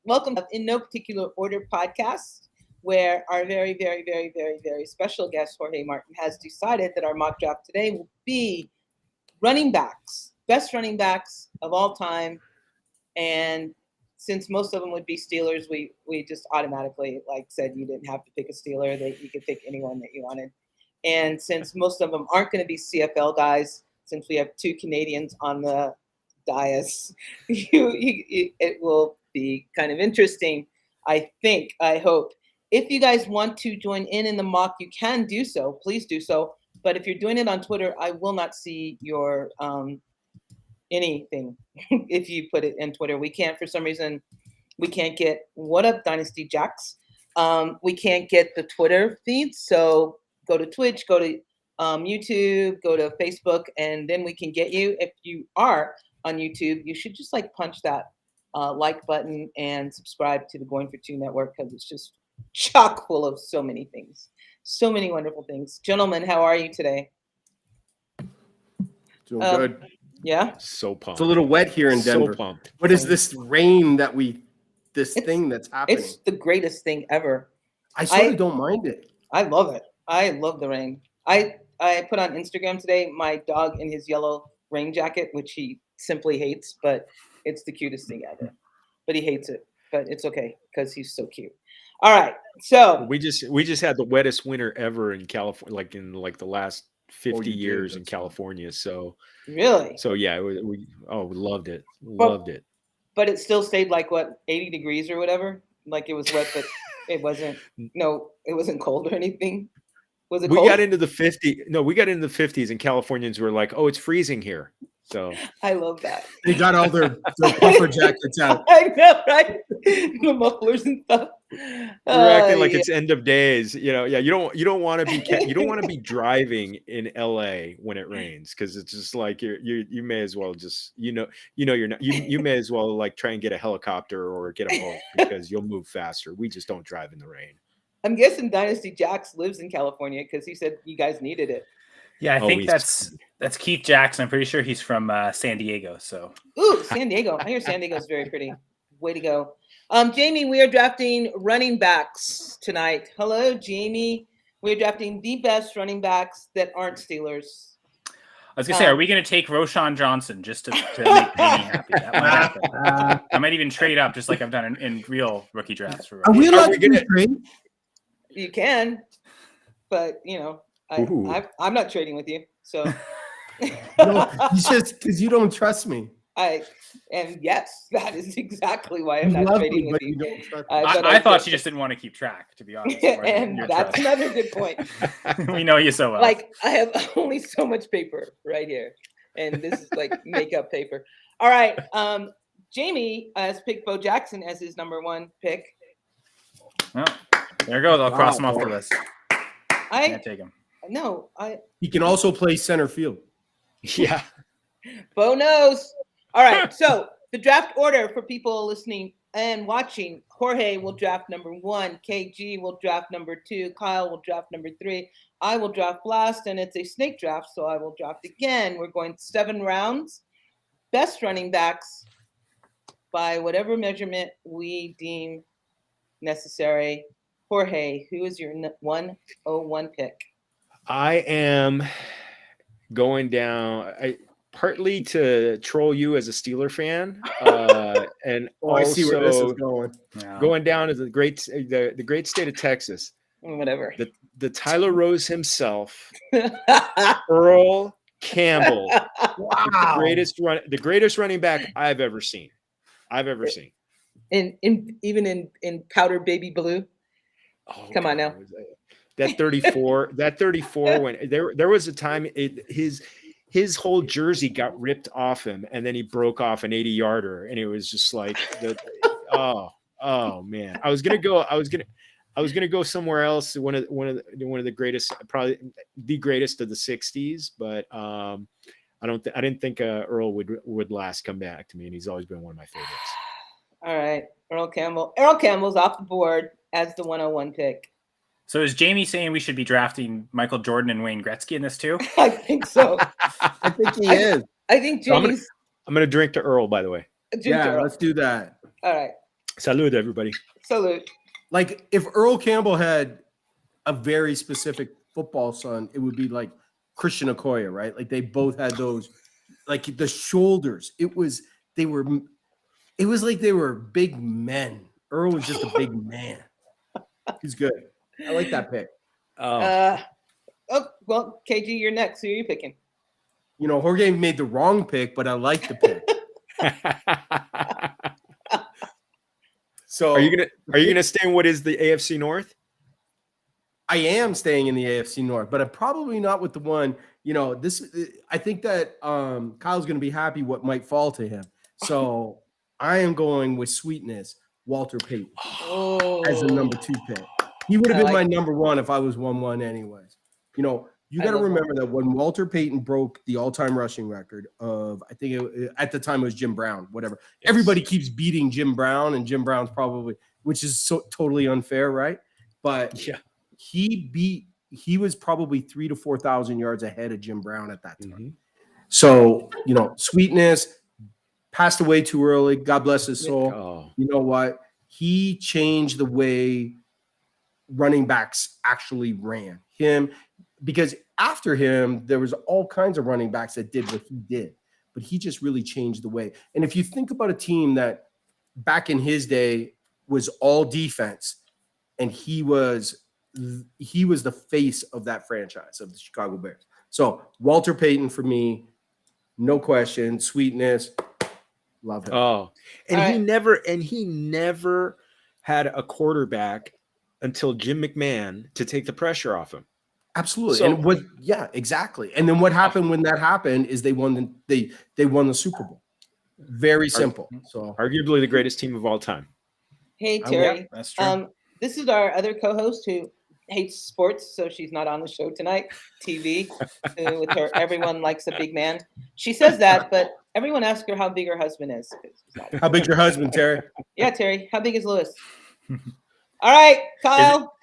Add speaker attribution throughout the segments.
Speaker 1: Welcome to In No Particular Order podcast, where our very, very, very, very, very special guest, Jorge Martin, has decided that our mock draft today will be running backs, best running backs of all time. And since most of them would be Steelers, we just automatically said you didn't have to pick a Steeler, that you could pick anyone that you wanted. And since most of them aren't going to be CFL guys, since we have two Canadians on the dais, it will be kind of interesting, I hope. If you guys want to join in the mock, you can do so. Please do so. But if you're doing it on Twitter, I will not see your anything if you put it in Twitter. We can't, for some reason, we can't get What Up Dynasty Jacks. We can't get the Twitter feed. So go to Twitch, go to YouTube, go to Facebook, and then we can get you. If you are on YouTube, you should just punch that like button and subscribe to the Going for Two network, because it's just chock full of so many things, so many wonderful things. Gentlemen, how are you today?
Speaker 2: Doing good.
Speaker 1: Yeah.
Speaker 3: So pumped.
Speaker 2: It's a little wet here in Denver.
Speaker 3: So pumped.
Speaker 2: What is this rain thing that's happening?
Speaker 1: It's the greatest thing ever.
Speaker 2: I sort of don't mind it.
Speaker 1: I love it. I love the rain. I put on Instagram today my dog in his yellow rain jacket, which he simply hates, but it's the cutest thing ever. But he hates it. But it's okay because he's so cute. All right. So
Speaker 3: we just had the wettest winter ever in California, in the last 50 years in California. So
Speaker 1: really?
Speaker 3: So yeah, we loved it. Loved it.
Speaker 1: But it still stayed 80 degrees or whatever. It was wet, but it wasn't. No, it wasn't cold or anything. Was it cold?
Speaker 3: We got into the 50s. No, we got into the 50s, and Californians were like, "Oh, it's freezing here." So
Speaker 1: I love that.
Speaker 2: They got all their puffer jackets out.
Speaker 1: I know, right? The mufflers and stuff.
Speaker 3: We're acting like it's end of days. Yeah. You don't want to be driving in LA when it rains, because it's just you may as well just you're not you may as well try and get a helicopter or get a boat, because you'll move faster. We just don't drive in the rain.
Speaker 1: I'm guessing Dynasty Jax lives in California because he said you guys needed it.
Speaker 4: Yeah, I think that's Keith Jackson. I'm pretty sure he's from San Diego. So,
Speaker 1: ooh, San Diego. I hear San Diego's very pretty. Way to go. Jamie, we are drafting running backs tonight. Hello, Jamie. We're drafting the best running backs that aren't Steelers.
Speaker 4: I was going to say, are we going to take Roshan Johnson just to make Jamie happy? That might happen. I might even trade up, just like I've done in real rookie drafts.
Speaker 2: Are we allowed to trade?
Speaker 1: You can, but I'm not trading with you. So
Speaker 2: no, just because you don't trust me.
Speaker 1: And yes, that is exactly why I'm not trading with you.
Speaker 4: I thought you just didn't want to keep track, to be honest.
Speaker 1: And that's another good point.
Speaker 4: We know you so well.
Speaker 1: I have only so much paper right here, and this is makeup paper. All right. Jamie has picked Bo Jackson as his number one pick.
Speaker 4: Oh, there goes. I'll cross him off the list.
Speaker 1: I
Speaker 4: can't take him.
Speaker 1: No,
Speaker 2: He can also play center field.
Speaker 3: Yeah.
Speaker 1: Bo knows. All right. So the draft order for people listening and watching: Jorge will draft number 1, KG will draft number 2, Kyle will draft number 3, I will draft last, and it's a snake draft, so I will draft again. We're going 7 rounds. Best running backs by whatever measurement we deem necessary. Jorge, who is your 101 pick?
Speaker 3: I am going down partly to troll you as a Steeler fan, and
Speaker 2: I see where this is going.
Speaker 3: Going down to the great state of Texas.
Speaker 1: Whatever.
Speaker 3: The Tyler Rose himself, Earl Campbell. Wow. The greatest running back I've ever seen.
Speaker 1: Even in powder baby blue. Oh, come on now.
Speaker 3: That 34 when there was a time his whole jersey got ripped off him, and then he broke off an 80-yarder, and it was just oh man. I was gonna go somewhere else. One of the greatest, probably the greatest of the 60s, but I didn't think Earl would last come back to me, and he's always been one of my favorites.
Speaker 1: All right, Earl Campbell. Earl Campbell's off the board as the 101 pick.
Speaker 4: So is Jamie saying we should be drafting Michael Jordan and Wayne Gretzky in this too?
Speaker 1: I think so.
Speaker 2: I think he is.
Speaker 1: I think Jamie's.
Speaker 3: I'm gonna drink to Earl, by the way.
Speaker 2: Yeah, let's do that.
Speaker 1: All right.
Speaker 3: Salud, everybody.
Speaker 1: Salute.
Speaker 2: Like if Earl Campbell had a very specific football son, it would be like Christian Okoye, right? Like they both had those, like the shoulders. It was like they were big men. Earl was just a big man. He's good. I like that pick.
Speaker 1: Oh, well, KG, you're next. Who are you picking?
Speaker 2: You know, Jorge made the wrong pick, but I like the pick. So
Speaker 3: Are you gonna stay in what is the AFC North?
Speaker 2: I am staying in the AFC North, but I'm probably not with the one. You know, this. I think that Kyle's going to be happy what might fall to him. So I am going with Sweetness, Walter Payton, as the number 2 pick. He would have been my number 1 if I was 1-1 anyways. You know, you got to remember that when Walter Payton broke the all-time rushing record of, I think at the time it was Jim Brown, whatever. Yes. Everybody keeps beating Jim Brown, and Jim Brown's probably, which is so totally unfair, right? But yeah, he was probably 3,000 to 4,000 yards ahead of Jim Brown at that time. Mm-hmm. So, you know, Sweetness passed away too early. God bless his soul. Oh. You know what? He changed the way running backs actually ran. Because after him, there was all kinds of running backs that did what he did, but he just really changed the way. And if you think about a team that back in his day was all defense, and he was the face of that franchise of the Chicago Bears. So Walter Payton for me, no question. Sweetness, love him.
Speaker 3: Oh, and he never had a quarterback until Jim McMahon to take the pressure off him.
Speaker 2: Absolutely. So, exactly. And then what happened when that happened is they won the Super Bowl. Very simple. So
Speaker 3: arguably the greatest team of all time.
Speaker 1: Hey Terry.
Speaker 3: Yeah, that's true.
Speaker 1: This is our other co-host who hates sports, so she's not on the show tonight. TV with her. Everyone likes a big man. She says that, but everyone asks her how big her husband is.
Speaker 2: How big's your husband, Terry?
Speaker 1: Yeah, Terry. How big is Lewis? All right, Kyle.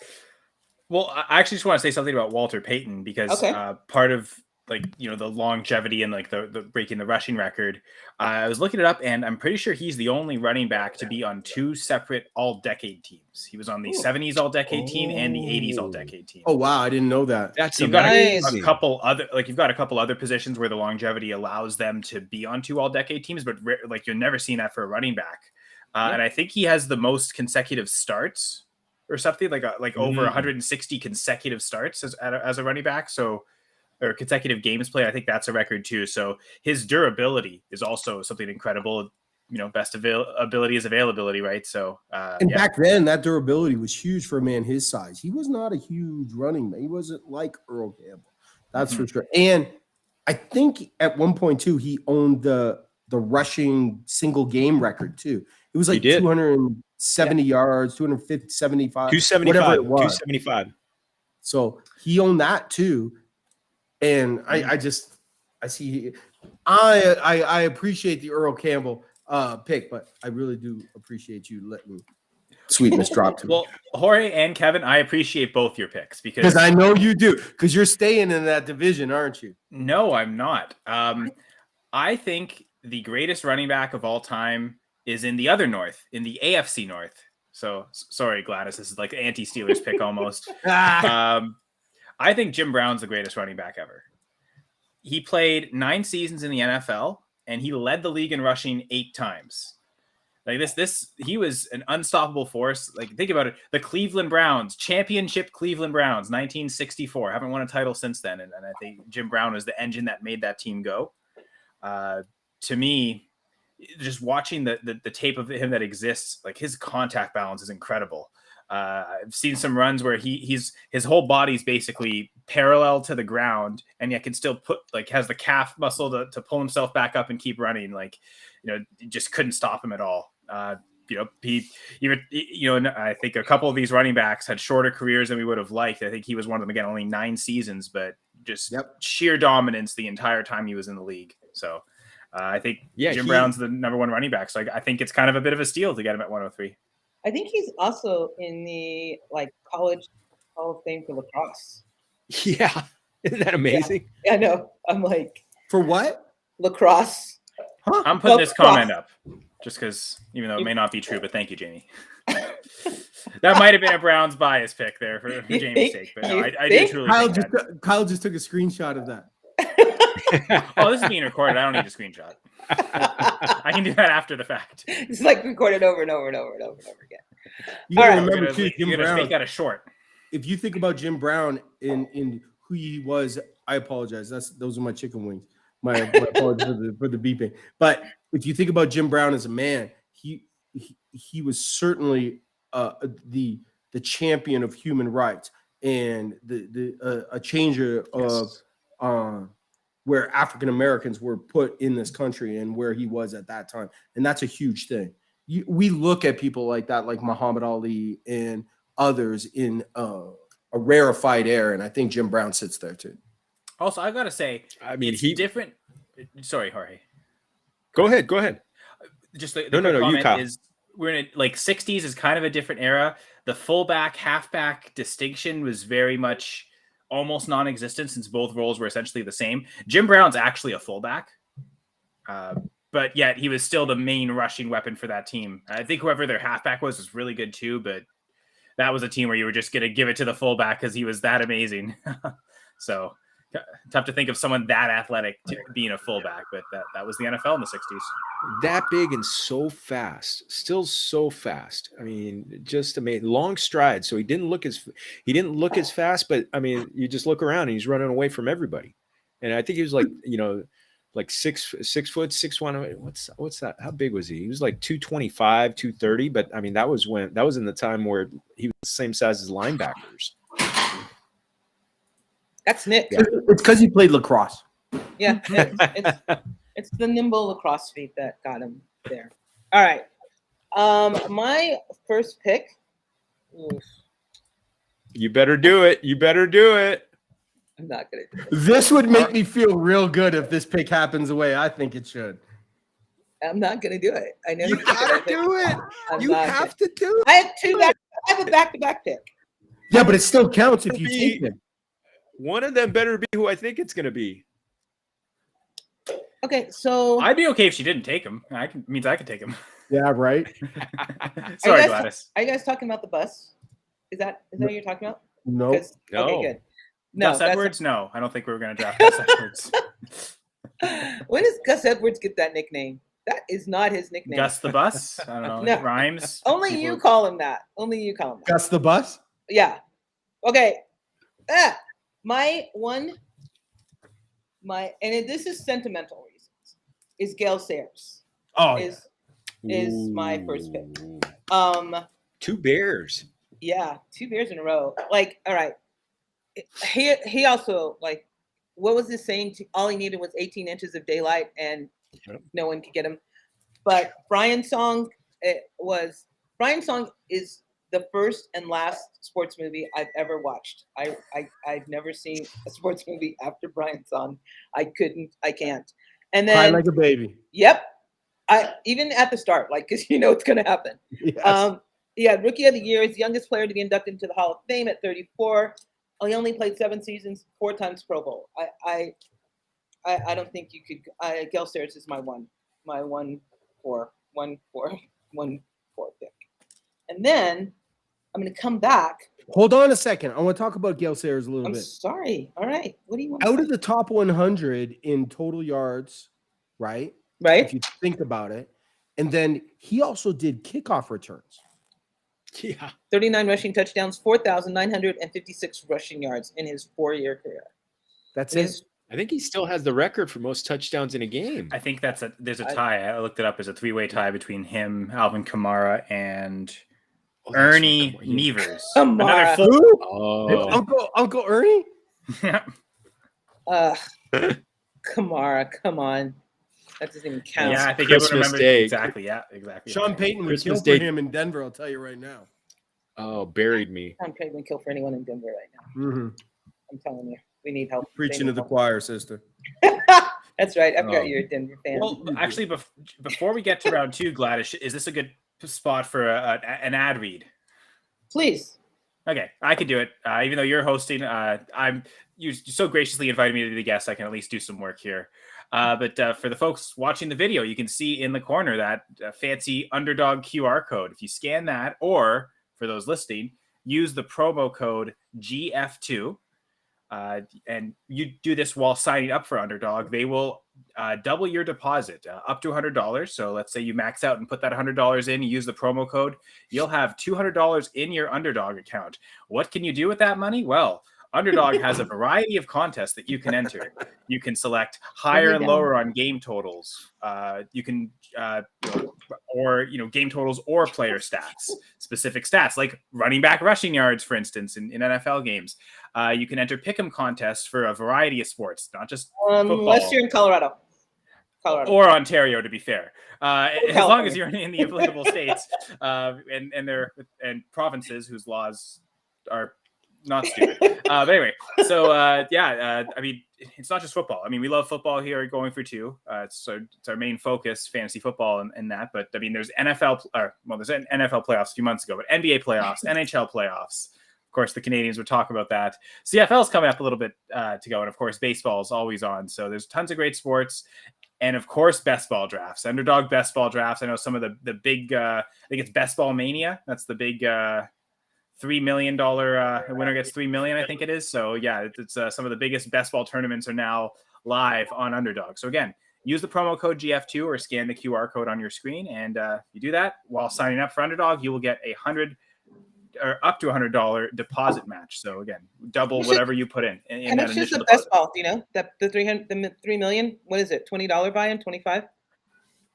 Speaker 4: Well, I actually just want to say something about Walter Payton because part of the longevity and the breaking the rushing record. I was looking it up, and I'm pretty sure he's the only running back to be on 2 separate all-decade teams. He was on the 70s all-decade team and the 80s all-decade team.
Speaker 2: Oh wow, I didn't know that.
Speaker 3: That's
Speaker 4: you've got a couple other positions where the longevity allows them to be on 2 all-decade teams, but you're never seeing that for a running back. And I think he has the most consecutive starts or something over 160 consecutive starts as a running back. So. Or consecutive games played. I think that's a record too. So his durability is also something incredible. You know, best ability is availability, right? So
Speaker 2: back then, that durability was huge for a man his size. He was not a huge running man. He wasn't like Earl Campbell. That's for sure. And I think at one point too, he owned the rushing single game record too. It was like 270 yards, 250, 75,
Speaker 3: 275,
Speaker 2: whatever it was.
Speaker 3: 275.
Speaker 2: So he owned that too. And I appreciate the Earl Campbell pick, but I really do appreciate you letting Sweetness drop to me.
Speaker 4: Well, Jorge and Kevin, I appreciate both your picks
Speaker 2: because I know you do, because you're staying in that division, aren't you?
Speaker 4: No, I'm not. I think the greatest running back of all time is in the other North, in the AFC North. So sorry, Gladys, this is like anti-Steelers pick almost. I think Jim Brown's the greatest running back ever. He played 9 seasons in the NFL, and he led the league in rushing 8 times. He was an unstoppable force. Think about it. The Cleveland Browns, championship Cleveland Browns, 1964. Haven't won a title since then, and I think Jim Brown was the engine that made that team go. To me, just watching the tape of him that exists, his contact balance is incredible. I've seen some runs where his whole body's basically parallel to the ground, and yet can still has the calf muscle to pull himself back up and keep running. Just couldn't stop him at all. And I think a couple of these running backs had shorter careers than we would have liked. I think he was one of them, again, only 9 seasons, but just sheer dominance the entire time he was in the league. So I think Jim Brown's the number 1 running back. So I think it's kind of a bit of a steal to get him at 103.
Speaker 1: I think he's also in the college Hall of Fame for lacrosse.
Speaker 3: Yeah. Isn't that amazing?
Speaker 1: Yeah, I know. I'm like,
Speaker 2: for what?
Speaker 1: Lacrosse.
Speaker 4: Huh? I'm putting this comment up. just because, even though it may not be true, but thank you, Jamie. That might have been a Browns bias pick there for
Speaker 1: You
Speaker 4: Jamie's
Speaker 1: think-
Speaker 4: sake, but no,
Speaker 1: you
Speaker 4: I do
Speaker 1: think?
Speaker 4: truly
Speaker 2: Kyle
Speaker 4: think
Speaker 2: just
Speaker 4: that.
Speaker 2: Kyle just took a screenshot of that.
Speaker 4: Oh, this is being recorded. I don't need a screenshot. I can do that after the fact.
Speaker 1: It's like recorded over and over and over and over and over again.
Speaker 2: You gotta
Speaker 1: All right.
Speaker 2: remember too, Jim
Speaker 4: You're gonna
Speaker 2: Brown.
Speaker 4: make that a short.
Speaker 2: If you think about Jim Brown in who he was, I apologize. Those are my chicken wings. My apologies for the beeping. But if you think about Jim Brown as a man, he was certainly the champion of human rights and a changer of where African Americans were put in this country and where he was at that time, and that's a huge thing. We look at people like that, like Muhammad Ali and others, in a rarefied air, and I think Jim Brown sits there too.
Speaker 4: Also, I gotta say,
Speaker 3: I mean,
Speaker 4: it's
Speaker 3: he.
Speaker 4: different. Sorry, Jorge.
Speaker 3: Go ahead. Go ahead.
Speaker 4: Just the
Speaker 3: No,
Speaker 4: quick
Speaker 3: you,
Speaker 4: comment
Speaker 3: Kyle.
Speaker 4: is we're in like 60s is kind of a different era. The fullback halfback distinction was very much almost non-existent since both roles were essentially the same. Jim Brown's actually a fullback, but yet he was still the main rushing weapon for that team. I think whoever their halfback was really good too, but that was a team where you were just going to give it to the fullback because he was that amazing. So tough to think of someone that athletic being a fullback, but that was the NFL in the 60s.
Speaker 3: That big and so fast, still so fast. I mean, just amazing. Long strides. So he didn't look as fast, but I mean, you just look around and he's running away from everybody. And I think he was like, like 6 foot, 6'1". What's that? How big was he? He was like 225, 230. But I mean, that was in the time where he was the same size as linebackers.
Speaker 1: That's Nick.
Speaker 3: Yeah.
Speaker 2: It's because he played lacrosse.
Speaker 1: Yeah, it's the nimble lacrosse feet that got him there. All right. My first pick. Oof,
Speaker 3: You better do it. You better do it.
Speaker 1: I'm not gonna do it.
Speaker 2: This would make me feel real good if this pick happens the way I think it should.
Speaker 1: I'm not gonna do it. I never
Speaker 3: You gotta do it.
Speaker 1: I'm
Speaker 3: You
Speaker 1: not
Speaker 3: have to do it.
Speaker 1: I have two back. I have a back-to-back pick.
Speaker 2: Yeah, but it still counts if you
Speaker 3: Be-
Speaker 2: take him.
Speaker 3: One of them better be who I think it's going to be.
Speaker 1: Okay, so
Speaker 4: I'd be okay if she didn't take him. Means I could take him.
Speaker 2: Yeah, right.
Speaker 4: Sorry,
Speaker 1: guys-
Speaker 4: Gladys.
Speaker 1: are you guys talking about the bus? Is that what you're talking about?
Speaker 2: No.
Speaker 1: 'Cause-
Speaker 3: No.
Speaker 1: Okay, good. No,
Speaker 4: Gus
Speaker 1: that's
Speaker 4: Edwards? No, I don't think we were going to draft Gus Edwards.
Speaker 1: when does Gus Edwards get that nickname? That is not his nickname.
Speaker 4: Gus the Bus? I don't know.
Speaker 1: No.
Speaker 4: It rhymes.
Speaker 1: Only
Speaker 4: People-
Speaker 1: you call him that. Only you call him that.
Speaker 2: Gus the bus.
Speaker 1: Yeah. Okay. This is sentimental reasons. Is Gail Sayers
Speaker 2: Oh,
Speaker 1: is my first pick.
Speaker 3: Ooh. 2 Bears.
Speaker 1: Yeah, 2 beers in a row. Like, all right. He also, like, what was his saying? All he needed was 18 inches of daylight and
Speaker 3: Yep.
Speaker 1: no one could get him. But Brian's song is the first and last sports movie I've ever watched. I've never seen a sports movie after Brian's song. I can't. And
Speaker 2: cry
Speaker 1: then,
Speaker 2: like a baby.
Speaker 1: yep. Even at the start, like, because you know it's going to happen.
Speaker 2: Yes.
Speaker 1: Yeah, Rookie of the Year is the youngest player to be inducted into the Hall of Fame at 34. He only played 7 seasons, 4 times Pro Bowl. I don't think you could. Gail Sayers is my 1-4 pick. And then I'm going to come back.
Speaker 2: Hold on a second. I want to talk about Gail Sayers a little
Speaker 1: I'm
Speaker 2: bit.
Speaker 1: sorry. All right. What do you want?
Speaker 2: Out of the top 100 in total yards, right?
Speaker 1: Right.
Speaker 2: If you think about it. And then he also did kickoff returns.
Speaker 3: Yeah.
Speaker 1: 39 rushing touchdowns, 4,956 rushing yards in his 4-year career.
Speaker 2: That's
Speaker 1: And
Speaker 2: it.
Speaker 1: his-
Speaker 3: I think he still has the record for most touchdowns in a game.
Speaker 4: I think there's a tie. I looked it up. There's a 3-way tie between him, Alvin Kamara, and
Speaker 3: Oh, that's right,
Speaker 4: Ernie
Speaker 3: come on, yeah.
Speaker 4: Nevers.
Speaker 1: Kamara.
Speaker 4: Another full.
Speaker 2: Who?
Speaker 3: Oh,
Speaker 2: Uncle Ernie?
Speaker 1: Kamara, come on. That doesn't even count.
Speaker 4: Yeah, I think
Speaker 3: Christmas
Speaker 4: everyone remembers
Speaker 3: Day.
Speaker 4: exactly. Yeah, exactly.
Speaker 2: Sean Payton would
Speaker 3: Christmas
Speaker 2: kill for
Speaker 3: Day.
Speaker 2: him in Denver, I'll tell you right now.
Speaker 3: oh, buried me.
Speaker 1: I'm trying to kill for anyone in Denver right now.
Speaker 2: Mm-hmm.
Speaker 1: I'm telling you, we need help. They
Speaker 2: Preaching
Speaker 1: need
Speaker 2: to the
Speaker 1: help.
Speaker 2: choir, sister.
Speaker 1: That's right. I forgot
Speaker 3: Oh.
Speaker 1: you're a Denver fan.
Speaker 4: Well, actually, before we get to round 2, Gladys, is this a good spot for an ad read?
Speaker 1: Please.
Speaker 4: Okay, I could do it. Even though you're hosting, you so graciously invited me to be the guest. I can at least do some work here. But for the folks watching the video, you can see in the corner that fancy Underdog QR code. If you scan that, or for those listening, use the promo code GF2. And you do this while signing up for Underdog, they will double your deposit up to $100. So let's say you max out and put that $100 in, you use the promo code, you'll have $200 in your Underdog account. What can you do with that money? Well, Underdog has a variety of contests that you can enter. You can select higher and lower on game totals. You can, game totals or player stats, specific stats like running back rushing yards, for instance, in NFL games. You can enter pick'em contests for a variety of sports, not just football.
Speaker 1: Unless you're in Colorado.
Speaker 4: Or Ontario, to be fair. As long as you're in the applicable states and provinces whose laws are not stupid. But anyway, so I mean, it's not just football. I mean, we love football here at Going for Two. It's our main focus, fantasy football and that. But I mean, there's there's an NFL playoffs a few months ago, but NBA playoffs, NHL playoffs. Of course, the Canadians would talk about that. CFL's coming up a little bit to go, and of course, baseball is always on. So there's tons of great sports. And of course, best ball drafts, Underdog best ball drafts. I know some of the big, I think it's Best Ball Mania. That's the big $3 million winner gets $3 million, I think it is. So yeah, it's some of the biggest best ball tournaments are now live on Underdog. So again, use the promo code GF2 or scan the QR code on your screen. And you do that while signing up for Underdog, you will get up to $100 deposit match. So again, double whatever you put in
Speaker 1: and
Speaker 4: that
Speaker 1: it's just
Speaker 4: initial
Speaker 1: the
Speaker 4: deposit.
Speaker 1: best ball, the $3 million. What is it? $20 buy-in? 25?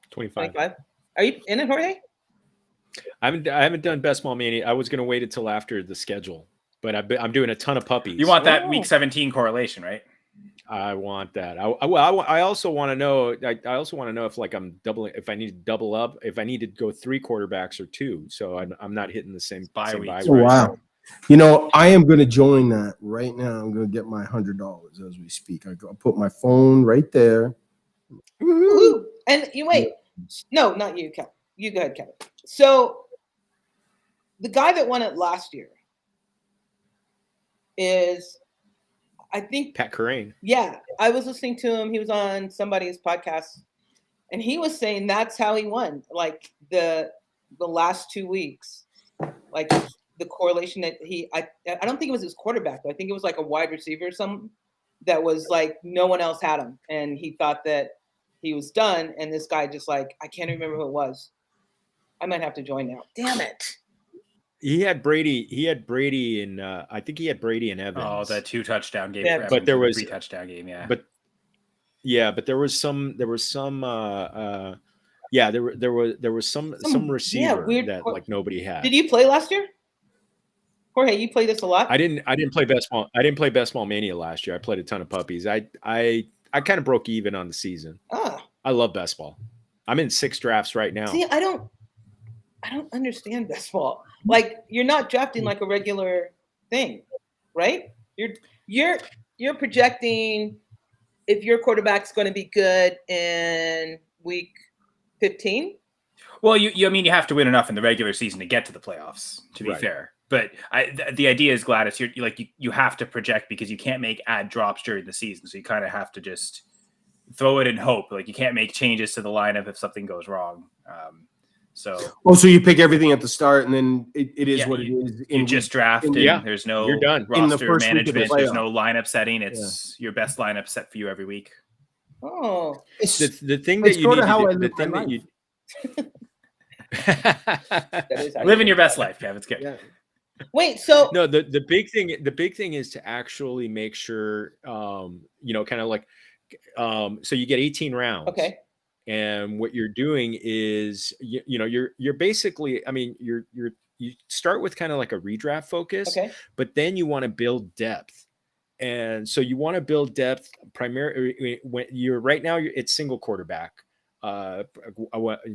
Speaker 3: 25.
Speaker 1: Are you in it, Jorge?
Speaker 3: I haven't done Best Ball Mania. I was going to wait until after the schedule, but I'm doing a ton of puppies.
Speaker 4: You want that week 17 correlation, right?
Speaker 3: I want that. I also want to know. I also want to know if I'm doubling. If I need to double up. If I need to go 3 quarterbacks or 2, so I'm not hitting the same bye week.
Speaker 2: Oh, wow. I am going to join that right now. I'm going to get my $100 as we speak. I'll put my phone right there.
Speaker 1: Woo-hoo. And you wait. No, not you, Kevin. You go ahead, Kevin. So the guy that won it last year is, I think,
Speaker 3: Pat Corain.
Speaker 1: Yeah, I was listening to him. He was on somebody's podcast, and he was saying that's how he won. Like the last 2 weeks, like the correlation that I don't think it was his quarterback, but I think it was like a wide receiver or something that was like no one else had him, and he thought that he was done. And this guy just I can't remember who it was. I might have to join now. Damn it.
Speaker 3: He had Brady and I think he had Brady and Evans.
Speaker 4: Oh, that 2 touchdown game.
Speaker 1: Yeah,
Speaker 3: but there was
Speaker 4: 3 touchdown game. Yeah.
Speaker 3: But there was some receiver that nobody had.
Speaker 1: Did you play last year? Jorge, you played this a lot?
Speaker 3: I didn't play Best Ball. I didn't play Best Ball Mania last year. I played a ton of puppies. I kind of broke even on the season. I love best ball. I'm in 6 drafts right now.
Speaker 1: See, I don't understand best ball. Like, you're not drafting like a regular thing, right? You're projecting if your quarterback's going to be good in week 15.
Speaker 4: Well, you have to win enough in the regular season to get to the playoffs, to be fair. But the idea is, Gladys, you have to project because you can't make ad drops during the season. So you kind of have to just throw it and hope. Like, you can't make changes to the lineup if something goes wrong. So
Speaker 2: you pick everything at the start, and then it is what it is.
Speaker 4: You just draft, and there's no
Speaker 3: you're done.
Speaker 4: roster management. There's no lineup setting. It's your best lineup set for you every week.
Speaker 1: Oh,
Speaker 3: the thing that you need to do.
Speaker 4: Living your best life, Kev. It's good.
Speaker 2: Yeah.
Speaker 1: Wait, so
Speaker 3: no, the big thing is to actually make sure, kind of like, so you get 18 rounds.
Speaker 1: Okay.
Speaker 3: And what you're doing is, you're basically, I mean, you start with kind of like a redraft focus, but then you want to build depth. And so you want to build depth primarily when it's single quarterback.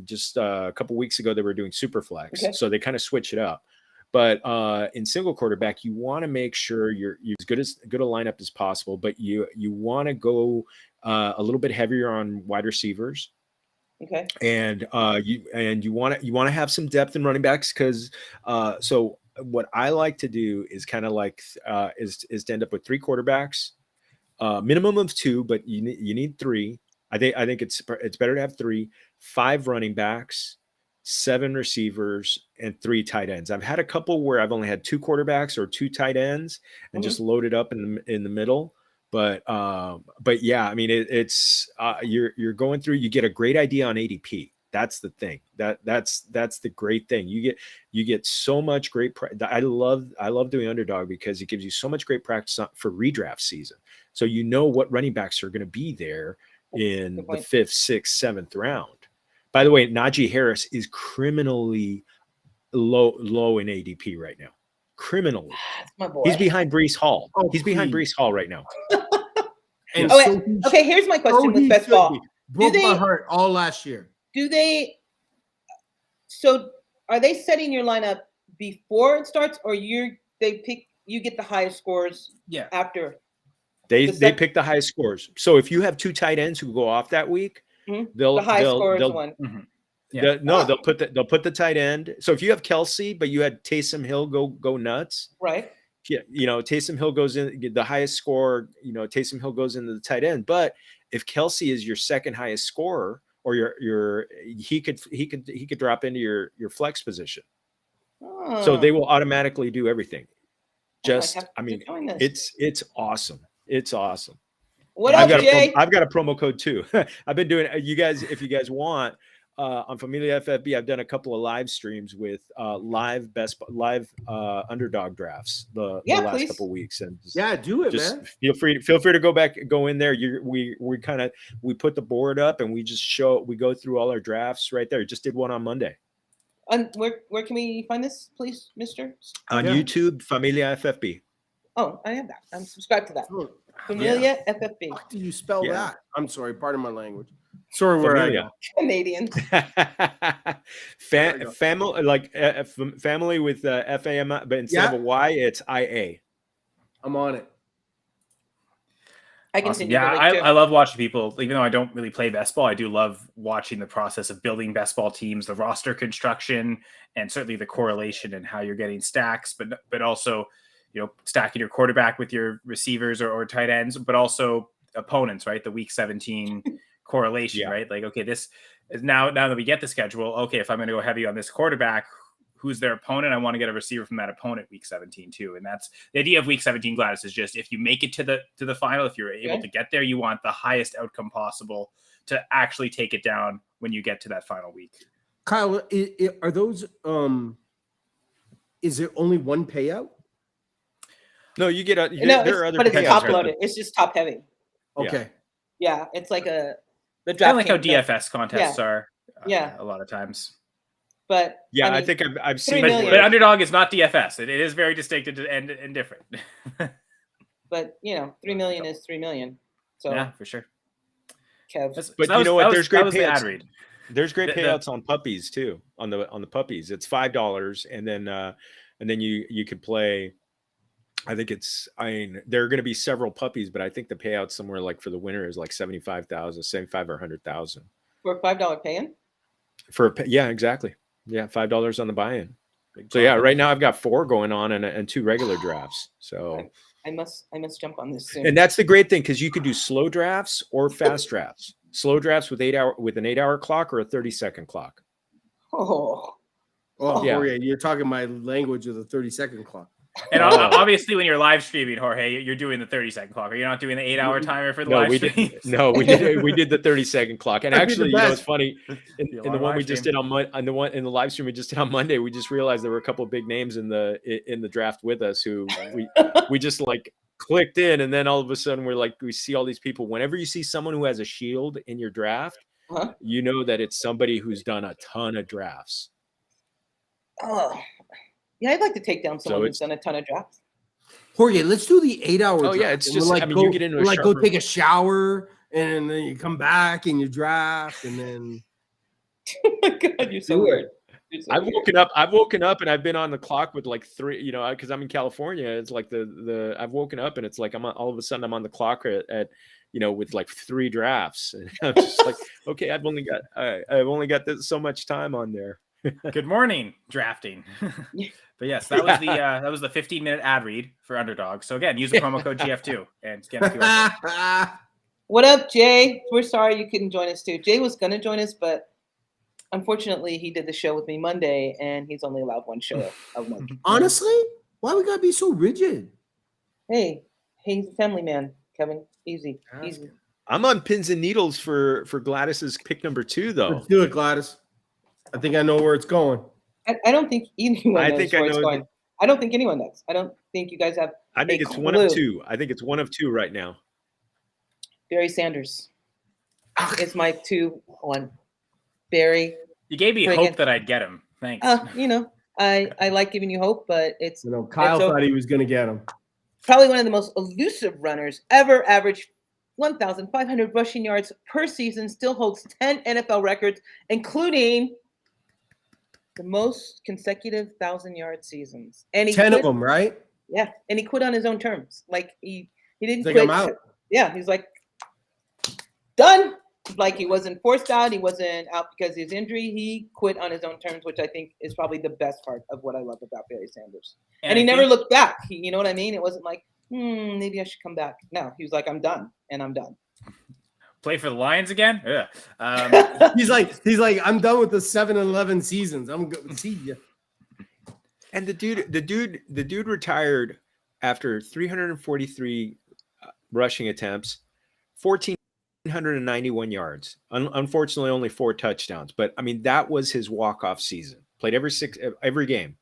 Speaker 3: Just a couple weeks ago, they were doing super flex. So they kind of switch it up. But in single quarterback, you want to make sure you're as good a lineup as possible, but you want to go a little bit heavier on wide receivers.
Speaker 1: Okay.
Speaker 3: And you want to have some depth in running backs because so what I like to do is kind of like is to end up with 3 quarterbacks, minimum of 2, but you need 3. I think it's better to have 3, 5 running backs, 7 receivers, and 3 tight ends. I've had a couple where I've only had 2 quarterbacks or 2 tight ends and just loaded up in the middle. But yeah, I mean, it's you're going through. You get a great idea on ADP. That's the thing. That's the great thing. You get so much great. I love doing Underdog because it gives you so much great practice for redraft season. So you know what running backs are going to be there in the 5th, 6th, 7th round. By the way, Najee Harris is criminally low in ADP right now. Criminally.
Speaker 1: That's my boy.
Speaker 3: He's behind Breece Hall.
Speaker 2: Oh,
Speaker 3: He's behind Breece Hall right now.
Speaker 2: And
Speaker 1: okay, here's my question with best ball.
Speaker 2: Broke my heart all last year.
Speaker 1: So are they setting your lineup before it starts, or you get the highest scores after?
Speaker 3: They pick the highest scores. So if you have 2 tight ends who go off that week,
Speaker 1: the highest scores one.
Speaker 3: They'll put the tight end. So if you have Kelsey, but you had Taysom Hill go nuts,
Speaker 1: right?
Speaker 3: Yeah, Taysom Hill goes in the highest score. Taysom Hill goes into the tight end. But if Kelsey is your second highest scorer, or he could drop into your flex position. Oh. So they will automatically do everything. It's awesome. It's awesome.
Speaker 1: What up, Jay?
Speaker 3: I've got a promo code too. I've been doing if you guys want. On Familia FFB, I've done a couple of live streams with live underdog drafts the last couple of weeks, and
Speaker 2: do it, man.
Speaker 3: Feel free to go in there. We put the board up and we go through all our drafts right there. Just did one on Monday.
Speaker 1: And where can we find this, please, Mister?
Speaker 3: On YouTube, Familia FFB.
Speaker 1: Oh, I have that. I'm subscribed to that. Familia FFB.
Speaker 2: How do you spell that? I'm sorry, pardon my language. Sorry, where I go.
Speaker 1: Canadian.
Speaker 3: Family, like family with FAM, but instead of a Y, it's IA.
Speaker 2: I'm on it.
Speaker 1: I continue.
Speaker 4: Awesome. Yeah, I love watching people. Even though I don't really play best ball, I do love watching the process of building best ball teams, the roster construction, and certainly the correlation and how you're getting stacks, but also stacking your quarterback with your receivers or tight ends, but also opponents, right? The week 17 correlation, right? Like, okay, this is now that we get the schedule, okay, if I'm going to go heavy on this quarterback, who's their opponent? I want to get a receiver from that opponent week 17 too. And that's the idea of week 17, Gladys, is just if you make it to the final, if you're able to get there, you want the highest outcome possible to actually take it down when you get to that final week.
Speaker 2: Kyle, are those is there only one payout?
Speaker 3: No, you get
Speaker 1: there are other, but it's top loaded. It's just top heavy.
Speaker 2: Okay.
Speaker 1: Yeah, it's like the draft.
Speaker 4: Kind of like how DFS contests are. A lot of times.
Speaker 1: But
Speaker 3: I think I've seen.
Speaker 4: But Underdog is not DFS. It is very distinct and different.
Speaker 1: But 3 million is 3 million. So
Speaker 4: yeah, for sure.
Speaker 1: Kev.
Speaker 3: But you know what? There's great payouts. There's great payouts on puppies too. On the puppies, it's $5, and then you could play. I think there are going to be several puppies, but I think the payout somewhere like for the winner is like 75,000, 75 or 100,000
Speaker 1: for a $5 pay-in.
Speaker 3: Exactly. Yeah, $5 on the buy-in. So right now I've got 4 going on and 2 regular drafts. So
Speaker 1: I must jump on this soon.
Speaker 3: And that's the great thing, because you could do slow drafts or fast drafts. Slow drafts with an 8-hour clock or a 30-second clock.
Speaker 2: Oh yeah, you're talking my language of the 30-second clock.
Speaker 4: And obviously, when you're live streaming, Jorge, you're doing the 30-second clock. Are you not doing the 8-hour timer for the live stream?
Speaker 3: We did the 30-second clock. And actually, it's funny. In the one we just did in the live stream we just did on Monday, we just realized there were a couple of big names in the draft with us who we just like clicked in, and then all of a sudden we see all these people. Whenever you see someone who has a shield in your draft, you know that it's somebody who's done a ton of drafts.
Speaker 1: Oh. Yeah, I'd like to take down someone who's done a ton of drafts.
Speaker 2: Jorge, let's do the 8-hour.
Speaker 3: Oh yeah, it's just you get into
Speaker 2: go take a shower and then you come back and you draft and then.
Speaker 1: Oh my God, you're so weird.
Speaker 3: I've woken up and I've been on the clock with like 3, because I'm in California. It's like I've woken up and it's like all of a sudden I'm on the clock at with like 3 drafts, and I'm just like, okay, I've only got so much time on there.
Speaker 4: Good morning, drafting. But yes, that was the 15-minute ad read for Underdog. So again, use the promo code GF2 and scan a QR code.
Speaker 1: What up, Jay? We're sorry you couldn't join us too. Jay was gonna join us, but unfortunately, he did the show with me Monday, and he's only allowed one show a month.
Speaker 2: Honestly, why we gotta be so rigid?
Speaker 1: Hey, he's a family man, Kevin. Easy, easy.
Speaker 3: I'm on pins and needles for Gladys's pick number 2, though.
Speaker 2: Let's do it, Gladys. I think I know where it's going.
Speaker 1: I don't think anyone knows where it's going. I don't think anyone does. I don't think you guys have.
Speaker 3: I think it's one of two. I think it's one of two right now.
Speaker 1: Barry Sanders is my 2-1. Barry.
Speaker 4: You gave me hope that I'd get him. Thanks.
Speaker 1: I like giving you hope, but it's
Speaker 2: Kyle thought he was going to get him.
Speaker 1: Probably one of the most elusive runners ever. Averaged 1,500 rushing yards per season. Still holds 10 NFL records, including the most consecutive 1,000-yard seasons. And he
Speaker 2: 10 of them, right?
Speaker 1: Yeah, and he quit on his own terms. Like he didn't
Speaker 2: quit.
Speaker 1: I'm
Speaker 2: out.
Speaker 1: Yeah, he's like done. Like he wasn't forced out. He wasn't out because of his injury. He quit on his own terms, which I think is probably the best part of what I love about Barry Sanders. And he never looked back. You know what I mean? It wasn't like, maybe I should come back. No, he was like, I'm done, and I'm done.
Speaker 4: Play for the Lions again? Yeah.
Speaker 2: He's like, I'm done with the 7-11 seasons. I'm good. See ya.
Speaker 3: And the dude retired after 343 rushing attempts, 1,491 yards. Unfortunately, only 4 touchdowns. But I mean, that was his walk-off season. Played every game.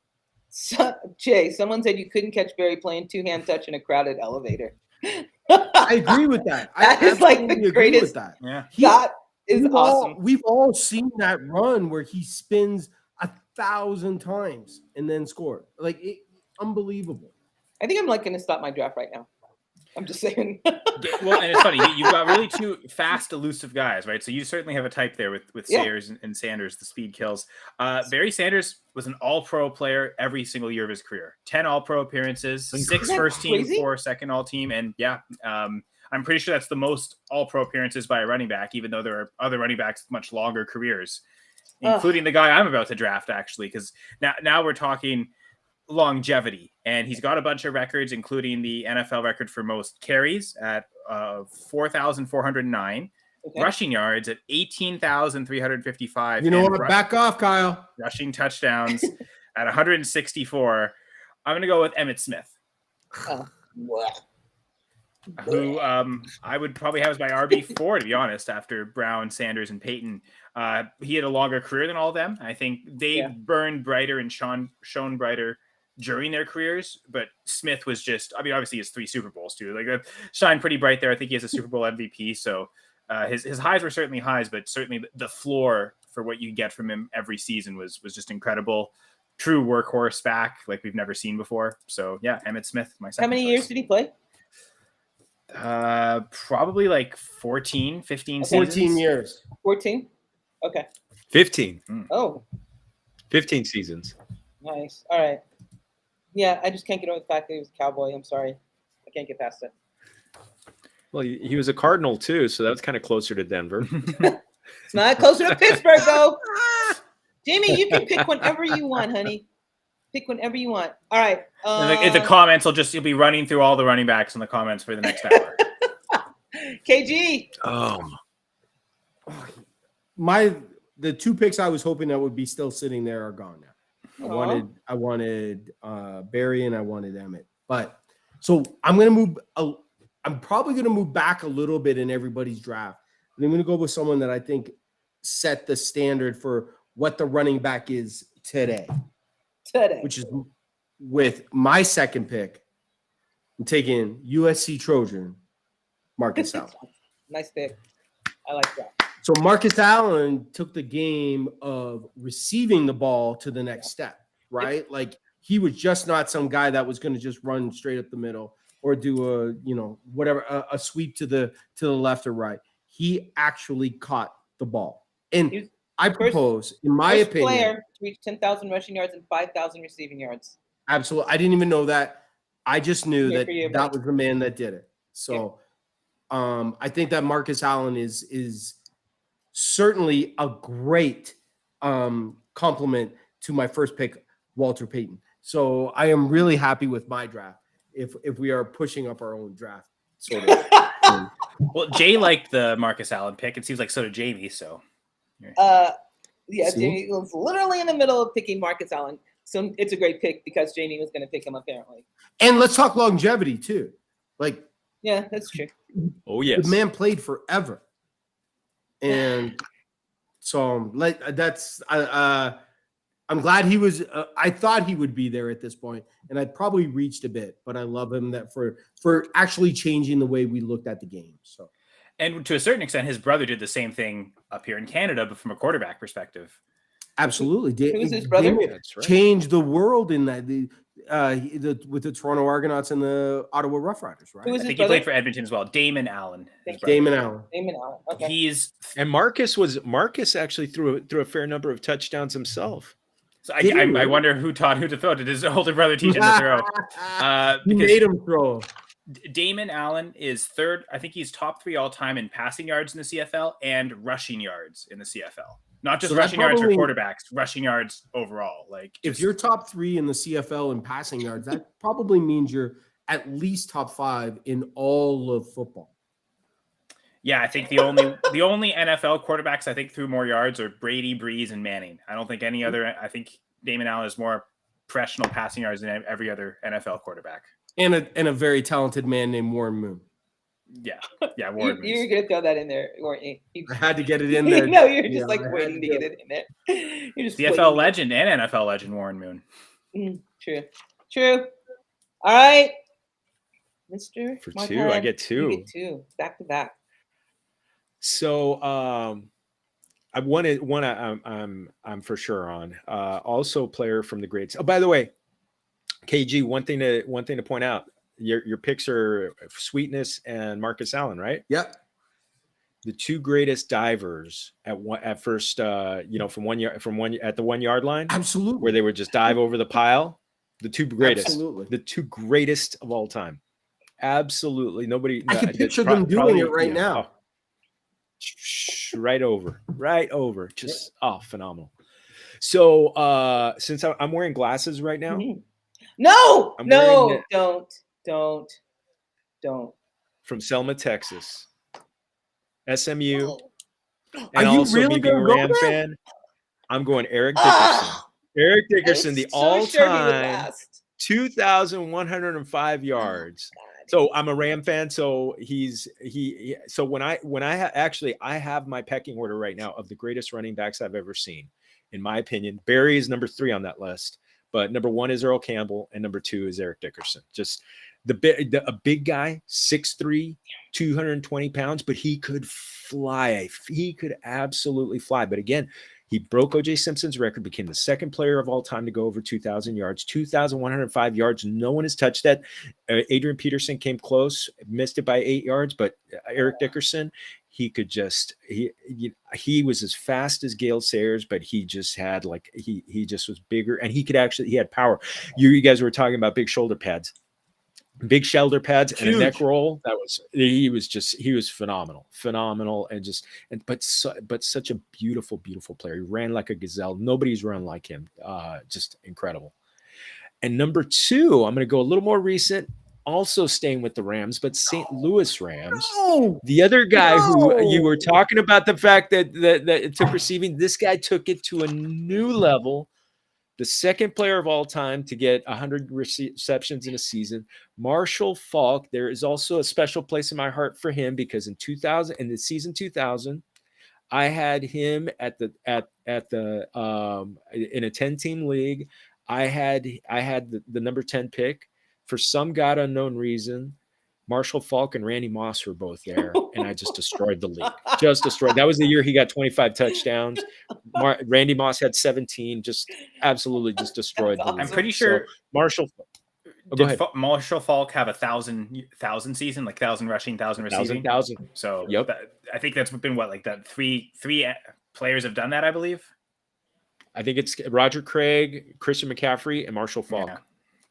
Speaker 1: So, Jay, someone said you couldn't catch Barry playing 2-hand touch in a crowded elevator.
Speaker 2: I agree with that.
Speaker 1: That is like the greatest.
Speaker 2: That.
Speaker 4: Yeah.
Speaker 1: That is awesome.
Speaker 2: We've all seen that run where he spins 1,000 times and then score. Like unbelievable.
Speaker 1: I think I'm like going to stop my draft right now. I'm just saying.
Speaker 4: Well, and it's funny. You've got really 2 fast, elusive guys, right? So you certainly have a type there with Sayers and Sanders, the speed kills. Barry Sanders was an all-pro player every single year of his career. 10 all-pro appearances, 6 first team, 4 second all-team. And I'm pretty sure that's the most all-pro appearances by a running back, even though there are other running backs with much longer careers, including the guy I'm about to draft, actually, because now we're talking longevity, and he's got a bunch of records, including the NFL record for most carries at 4,409, rushing yards at 18,355.
Speaker 2: You know what? Back off, Kyle.
Speaker 4: Rushing touchdowns at 164. I'm going to go with Emmitt Smith, who I would probably have as my RB4, to be honest, after Brown, Sanders, and Peyton. He had a longer career than all of them. I think they burned brighter and shone brighter during their careers, but Smith was just, I mean, obviously he has 3 Super Bowls too, like shine pretty bright there. I think he has a Super Bowl MVP. So his highs were certainly highs, but certainly the floor for what you get from him every season was just incredible. True workhorse back like we've never seen before. So yeah, Emmitt Smith, my second.
Speaker 1: How many years did he play?
Speaker 4: Probably like 14, 15
Speaker 2: 14
Speaker 4: seasons.
Speaker 2: years.
Speaker 1: 14? Okay.
Speaker 3: 15.
Speaker 1: Oh.
Speaker 3: 15 seasons.
Speaker 1: Nice. All right. Yeah, I just can't get over the fact that he was a Cowboy. I'm sorry. I can't get past it.
Speaker 3: Well, he was a Cardinal too, so that's kind of closer to Denver.
Speaker 1: It's not closer to Pittsburgh, though. Jamie, you can pick whenever you want, honey. Pick whenever you want. All right.
Speaker 4: In the comments, you'll be running through all the running backs in the comments for the next hour.
Speaker 1: KG.
Speaker 2: The 2 picks I was hoping that would be still sitting there are gone now. I wanted Barry and I wanted Emmitt. But so I'm probably gonna move back a little bit in everybody's draft. And I'm gonna go with someone that I think set the standard for what the running back is today. Which is with my second pick. I'm taking USC Trojan, Marcus Allen.
Speaker 1: Nice pick. I like that.
Speaker 2: So Marcus Allen took the game of receiving the ball to the next step, right? Like he was just not some guy that was going to just run straight up the middle or do a sweep to the left or right. He actually caught the ball. And I propose, in my opinion,
Speaker 1: player to reach 10,000 rushing yards and 5,000 receiving yards.
Speaker 2: Absolutely. I didn't even know that. I just knew that was the man that did it. So I think that Marcus Allen is certainly a great compliment to my first pick, Walter Payton. So I am really happy with my draft. If we are pushing up our own draft, sort of.
Speaker 4: Well, Jay liked the Marcus Allen pick. It seems like so did Jamie. So,
Speaker 1: Yeah,
Speaker 2: See?
Speaker 1: Jamie was literally in the middle of picking Marcus Allen. So it's a great pick because Jamie was going to pick him apparently.
Speaker 2: And let's talk longevity too. Like,
Speaker 1: Yeah, that's true.
Speaker 3: Oh yes.
Speaker 2: the man played forever. And so I'm glad he was. I thought he would be there at this point, and I'd probably reached a bit. But I love him that for actually changing the way we looked at the game. So,
Speaker 4: and to a certain extent, his brother did the same thing up here in Canada, but from a quarterback perspective.
Speaker 2: absolutely,
Speaker 1: Who was his brother?
Speaker 3: That's right.
Speaker 2: changed the world in that with the Toronto Argonauts and the Ottawa Rough Riders, right?
Speaker 1: Who was
Speaker 4: I
Speaker 1: his
Speaker 4: think he
Speaker 1: brother?
Speaker 4: played for Edmonton as well. Damon Allen. his brother.
Speaker 2: Damon Allen.
Speaker 1: Damon Allen. Okay.
Speaker 4: He's
Speaker 3: And Marcus actually threw a fair number of touchdowns himself.
Speaker 4: so I,
Speaker 2: Did he
Speaker 4: I,
Speaker 2: really?
Speaker 4: I wonder who taught who to throw. Did his older brother teach him to throw?
Speaker 2: He
Speaker 4: Because
Speaker 2: made him throw.
Speaker 4: Damon Allen is third. I think he's top 3 all time in passing yards in the CFL and rushing yards in the CFL. Not just
Speaker 2: So that
Speaker 4: rushing yards for
Speaker 2: probably-
Speaker 4: quarterbacks, rushing yards overall. Like
Speaker 2: If you're top 3 in the CFL in passing yards, that probably means you're at least top 5 in all of football.
Speaker 4: yeah, I think the only NFL quarterbacks I think threw more yards are Brady, Breeze, and Manning. I don't think any other. I think Damon Allen is more professional passing yards than every other NFL quarterback.
Speaker 2: And a very talented man named Warren Moon.
Speaker 4: Yeah, yeah.
Speaker 1: You
Speaker 4: Warren
Speaker 1: were
Speaker 4: Moon's-
Speaker 1: going to throw that in there, weren't you?
Speaker 2: I had to get it in there.
Speaker 1: No, you're just
Speaker 2: Yeah,
Speaker 1: like
Speaker 2: I had
Speaker 1: waiting to
Speaker 2: to
Speaker 1: get it in there. You're just
Speaker 4: CFL
Speaker 1: waiting.
Speaker 4: legend and NFL legend Warren Moon.
Speaker 1: True. All right, Mr.
Speaker 3: For
Speaker 1: Mark
Speaker 3: 2, I
Speaker 1: Hunt,
Speaker 3: get
Speaker 1: you
Speaker 3: 2.
Speaker 1: get 2 back to back.
Speaker 3: So I wanted one I'm for sure on. Also player from the greats. Oh, by the way, KG, one thing to point out. Your picks are Sweetness and Marcus Allen, right?
Speaker 2: Yep.
Speaker 3: The 2 greatest divers at first, from 1 yard at the 1 yard line,
Speaker 2: Absolutely.
Speaker 3: where they would just dive over the pile. The 2 greatest,
Speaker 2: Absolutely.
Speaker 3: the 2 greatest of all time. Absolutely, nobody.
Speaker 2: I can
Speaker 3: that
Speaker 2: picture
Speaker 3: pro-
Speaker 2: them doing
Speaker 3: probably,
Speaker 2: it right
Speaker 3: you know,
Speaker 2: now.
Speaker 3: right over, just phenomenal. So since I'm wearing glasses right now,
Speaker 1: No,
Speaker 3: I'm
Speaker 1: no,
Speaker 3: wearing
Speaker 1: don't.
Speaker 3: from Selma, Texas, SMU,
Speaker 2: Are
Speaker 3: and
Speaker 2: you
Speaker 3: also
Speaker 2: really
Speaker 3: me being a
Speaker 2: gonna go
Speaker 3: Ram
Speaker 2: there?
Speaker 3: fan, I'm going Eric Dickerson. Eric Dickerson, the all-time 2,105 yards. So I'm a Ram fan. So so when I have my pecking order right now of the greatest running backs I've ever seen, in my opinion. Barry is number 3 on that list, but number 1 is Earl Campbell and number 2 is Eric Dickerson. Just a big guy, 6'3", 220 pounds, but he could fly. He could absolutely fly. But again, he broke O.J. Simpson's record, became the 2nd player of all time to go over 2,000 yards, 2,105 yards. No one has touched that. Adrian Peterson came close, missed it by 8 yards, but Eric Dickerson, he could just he was as fast as Gale Sayers, but he just had he just was bigger, and he had power. You guys were talking about big shoulder pads. Big shoulder pads and a neck roll. He was phenomenal, but such a beautiful player. He ran like a gazelle. Nobody's run like him. Just incredible. And number 2, I'm going to go a little more recent, also staying with the Rams, but St. Louis Rams. The other guy who you were talking about, the fact that it took receiving, this guy took it to a new level. The 2nd player of all time to get 100 receptions in a season, Marshall Faulk. There is also a special place in my heart for him because in the season 2000, I had him in a 10-team league. I had the number 10 pick. For some god unknown reason, Marshall Faulk and Randy Moss were both there, and I just destroyed the league. Just destroyed. That was the year he got 25 touchdowns. Randy Moss had 17. Just absolutely just destroyed the league.
Speaker 4: I'm pretty sure
Speaker 3: Marshall.
Speaker 4: Go ahead. Marshall Faulk have a 1,000 season, like 1,000 rushing, 1,000 receiving.
Speaker 3: 1,000.
Speaker 4: So
Speaker 3: yep.
Speaker 4: I think that's been three players have done that, I believe.
Speaker 3: I think it's Roger Craig, Christian McCaffrey, and Marshall Faulk.
Speaker 4: Yeah.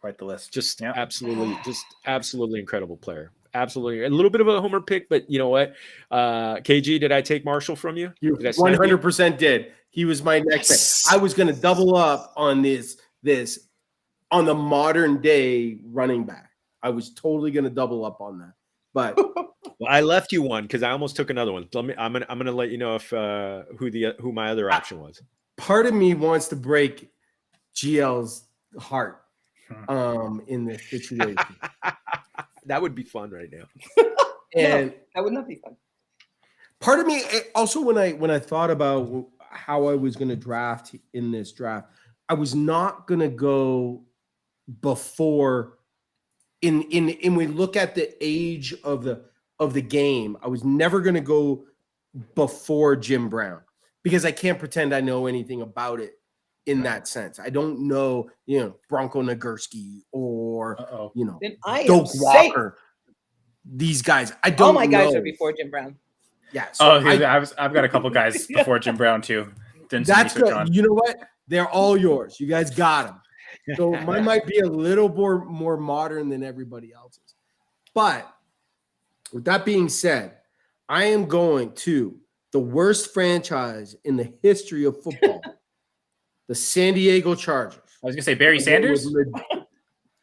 Speaker 4: Quite the list.
Speaker 3: Just absolutely incredible player. Absolutely. A little bit of a homer pick, but you know what? KG, did I take Marshall from you?
Speaker 2: You 100% did. He was my next pick. I was going to double up on this on the modern day running back. I was totally going to double up on that. But
Speaker 3: Well, I left you one because I almost took another one. I'm gonna let you know if who my other option was.
Speaker 2: Part of me wants to break GL's heart in this situation.
Speaker 3: That would be fun right now.
Speaker 2: And
Speaker 1: no, that would not be fun.
Speaker 2: part of me also, when I thought about how I was going to draft in this draft, I was not going to go before in we look at the age of the game. I was never going to go before Jim Brown because I can't pretend I know anything about it in that sense. I don't know, Bronco Nagurski or
Speaker 1: Then I am
Speaker 2: Doak
Speaker 1: safe.
Speaker 2: Walker. These guys, I don't.
Speaker 1: All my guys
Speaker 2: know.
Speaker 1: are before Jim Brown.
Speaker 2: Yeah. So
Speaker 4: I've got a couple guys before Jim Brown too.
Speaker 2: that's good. You know what? They're all yours. You guys got them. So mine might be a little more modern than everybody else's. But with that being said, I am going to the worst franchise in the history of football, the San Diego Chargers.
Speaker 4: I was gonna say Barry Sanders.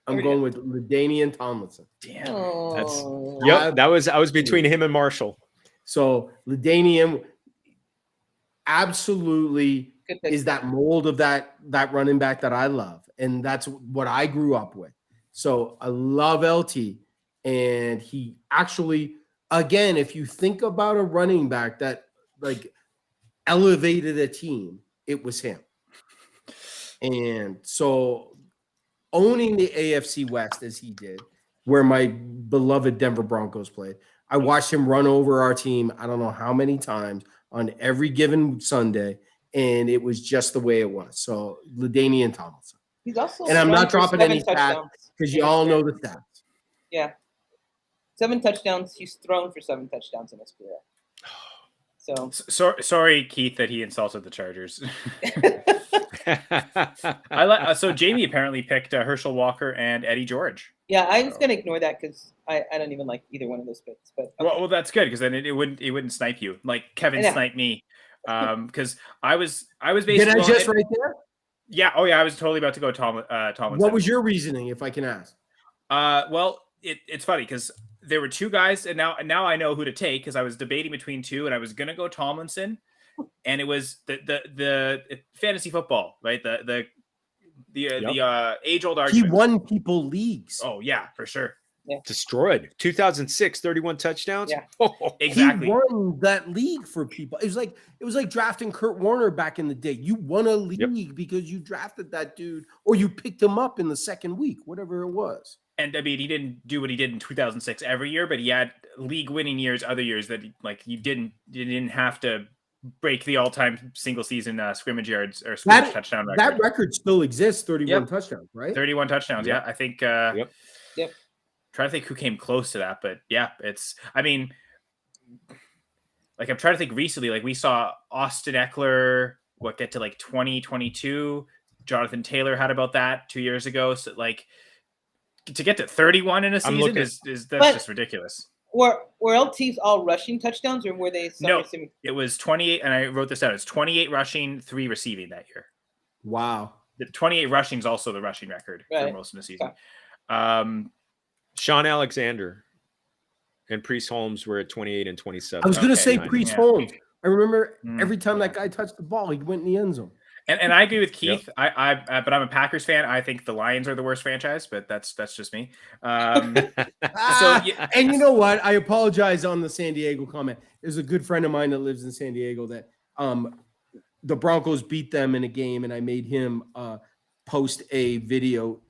Speaker 2: I'm going with LaDainian Tomlinson.
Speaker 4: Damn.
Speaker 1: Oh.
Speaker 3: Yep, I was between him and Marshall.
Speaker 2: So LaDainian absolutely is that mold of that running back that I love, and that's what I grew up with. So I love LT, and he actually, again, if you think about a running back that like elevated a team, it was him. And so owning the AFC West as he did, where my beloved Denver Broncos played, I watched him run over our team I don't know how many times on every given Sunday, and it was just the way it was. So LaDainian Tomlinson.
Speaker 1: He's also
Speaker 2: And I'm not dropping any stats because you all know the stats.
Speaker 1: Yeah. 7 touchdowns. He's thrown for 7 touchdowns in his career. So
Speaker 4: sorry, Keith, that he insulted the Chargers. So Jamie apparently picked Herschel Walker and Eddie George.
Speaker 1: Yeah, I was gonna ignore that because I don't even like either one of those picks. But okay.
Speaker 4: well, that's good because then it wouldn't snipe you like Kevin sniped me. Because I was basically.
Speaker 2: Did I just right there?
Speaker 4: Yeah. Oh yeah, I was totally about to go Tomlinson.
Speaker 2: What was your reasoning, if I can ask?
Speaker 4: Well, it's funny because there were 2 guys, and now I know who to take because I was debating between 2, and I was gonna go Tomlinson, and it was the fantasy football, right? The age-old argument.
Speaker 2: He won people leagues.
Speaker 4: Oh yeah, for sure.
Speaker 1: Yeah.
Speaker 3: Destroyed. 2006, 31 touchdowns.
Speaker 1: Yeah.
Speaker 4: Exactly.
Speaker 2: He won that league for people. It was like drafting Kurt Warner back in the day. You won a league because you drafted that dude, or you picked him up in the second week, whatever it was.
Speaker 4: And I mean, he didn't do what he did in 2006 every year, but he had league-winning years, other years that you didn't have to break the all-time single-season scrimmage yards or scrimmage touchdown record.
Speaker 2: That record still exists. 31 touchdowns, right?
Speaker 4: 31 touchdowns. Yeah, I think.
Speaker 1: Yep.
Speaker 4: Trying to think who came close to that, but yeah, I'm trying to think recently, like we saw Austin Eckler get to like 2022. Jonathan Taylor had about that 2 years ago. So like to get to 31 in a season is just ridiculous.
Speaker 1: Were LTs all rushing touchdowns, or were they?
Speaker 4: No, it was 28, and I wrote this down. It's 28 rushing, 3 receiving that year.
Speaker 2: Wow.
Speaker 4: The 28 rushing is also the rushing record for most of the season.
Speaker 1: Okay.
Speaker 3: Sean Alexander and Priest Holmes were at 28 and 27.
Speaker 2: I was going to say Priest Holmes. I remember every time that guy touched the ball, he went in the end zone.
Speaker 4: And I agree with Keith. But I'm a Packers fan. I think the Lions are the worst franchise, but that's just me.
Speaker 2: And you know what? I apologize on the San Diego comment. There's a good friend of mine that lives in San Diego that the Broncos beat them in a game, and I made him post a video.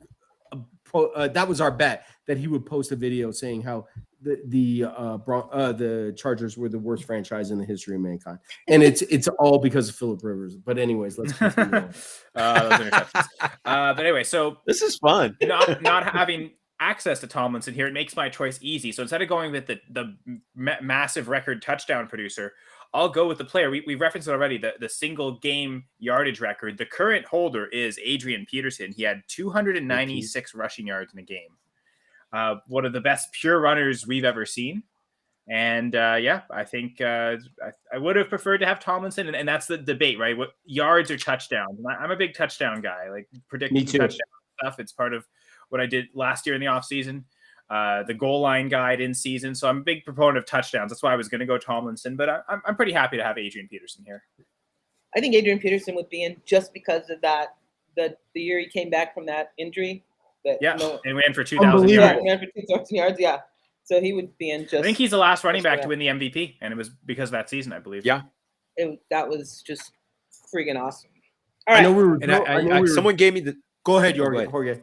Speaker 2: That was our bet, that he would post a video saying how the Chargers were the worst franchise in the history of mankind, and it's all because of Phillip Rivers. But anyways, let's continue.
Speaker 4: Those interceptions. But anyway, so
Speaker 3: this is fun.
Speaker 4: Not having access to Tomlinson here, it makes my choice easy. So instead of going with the massive record touchdown producer, I'll go with the player. We referenced it already, the single game yardage record. The current holder is Adrian Peterson. He had 296 rushing yards in a game. One of the best pure runners we've ever seen. And I think I would have preferred to have Tomlinson. And that's the debate, right? What yards or touchdowns? I'm a big touchdown guy, like predicting touchdown stuff. It's part of what I did last year in the offseason. the goal line guide in season. So I'm a big proponent of touchdowns. That's why I was going to go Tomlinson, but I'm pretty happy to have Adrian Peterson here.
Speaker 1: I think Adrian Peterson would be in just because of that. The year he came back from that injury.
Speaker 4: And ran for 2,000
Speaker 2: Unbelievable.
Speaker 4: yards.
Speaker 1: Yeah, ran for 2,000 yards. Yeah, so he would be in just.
Speaker 4: I think he's the last running back to win the MVP, and it was because of that season, I believe.
Speaker 3: Yeah.
Speaker 1: That was just freaking awesome. All
Speaker 2: I
Speaker 1: right.
Speaker 2: know we were.
Speaker 3: And someone gave me the.
Speaker 2: Go ahead,
Speaker 3: Go
Speaker 2: Jorge.
Speaker 3: Jorge.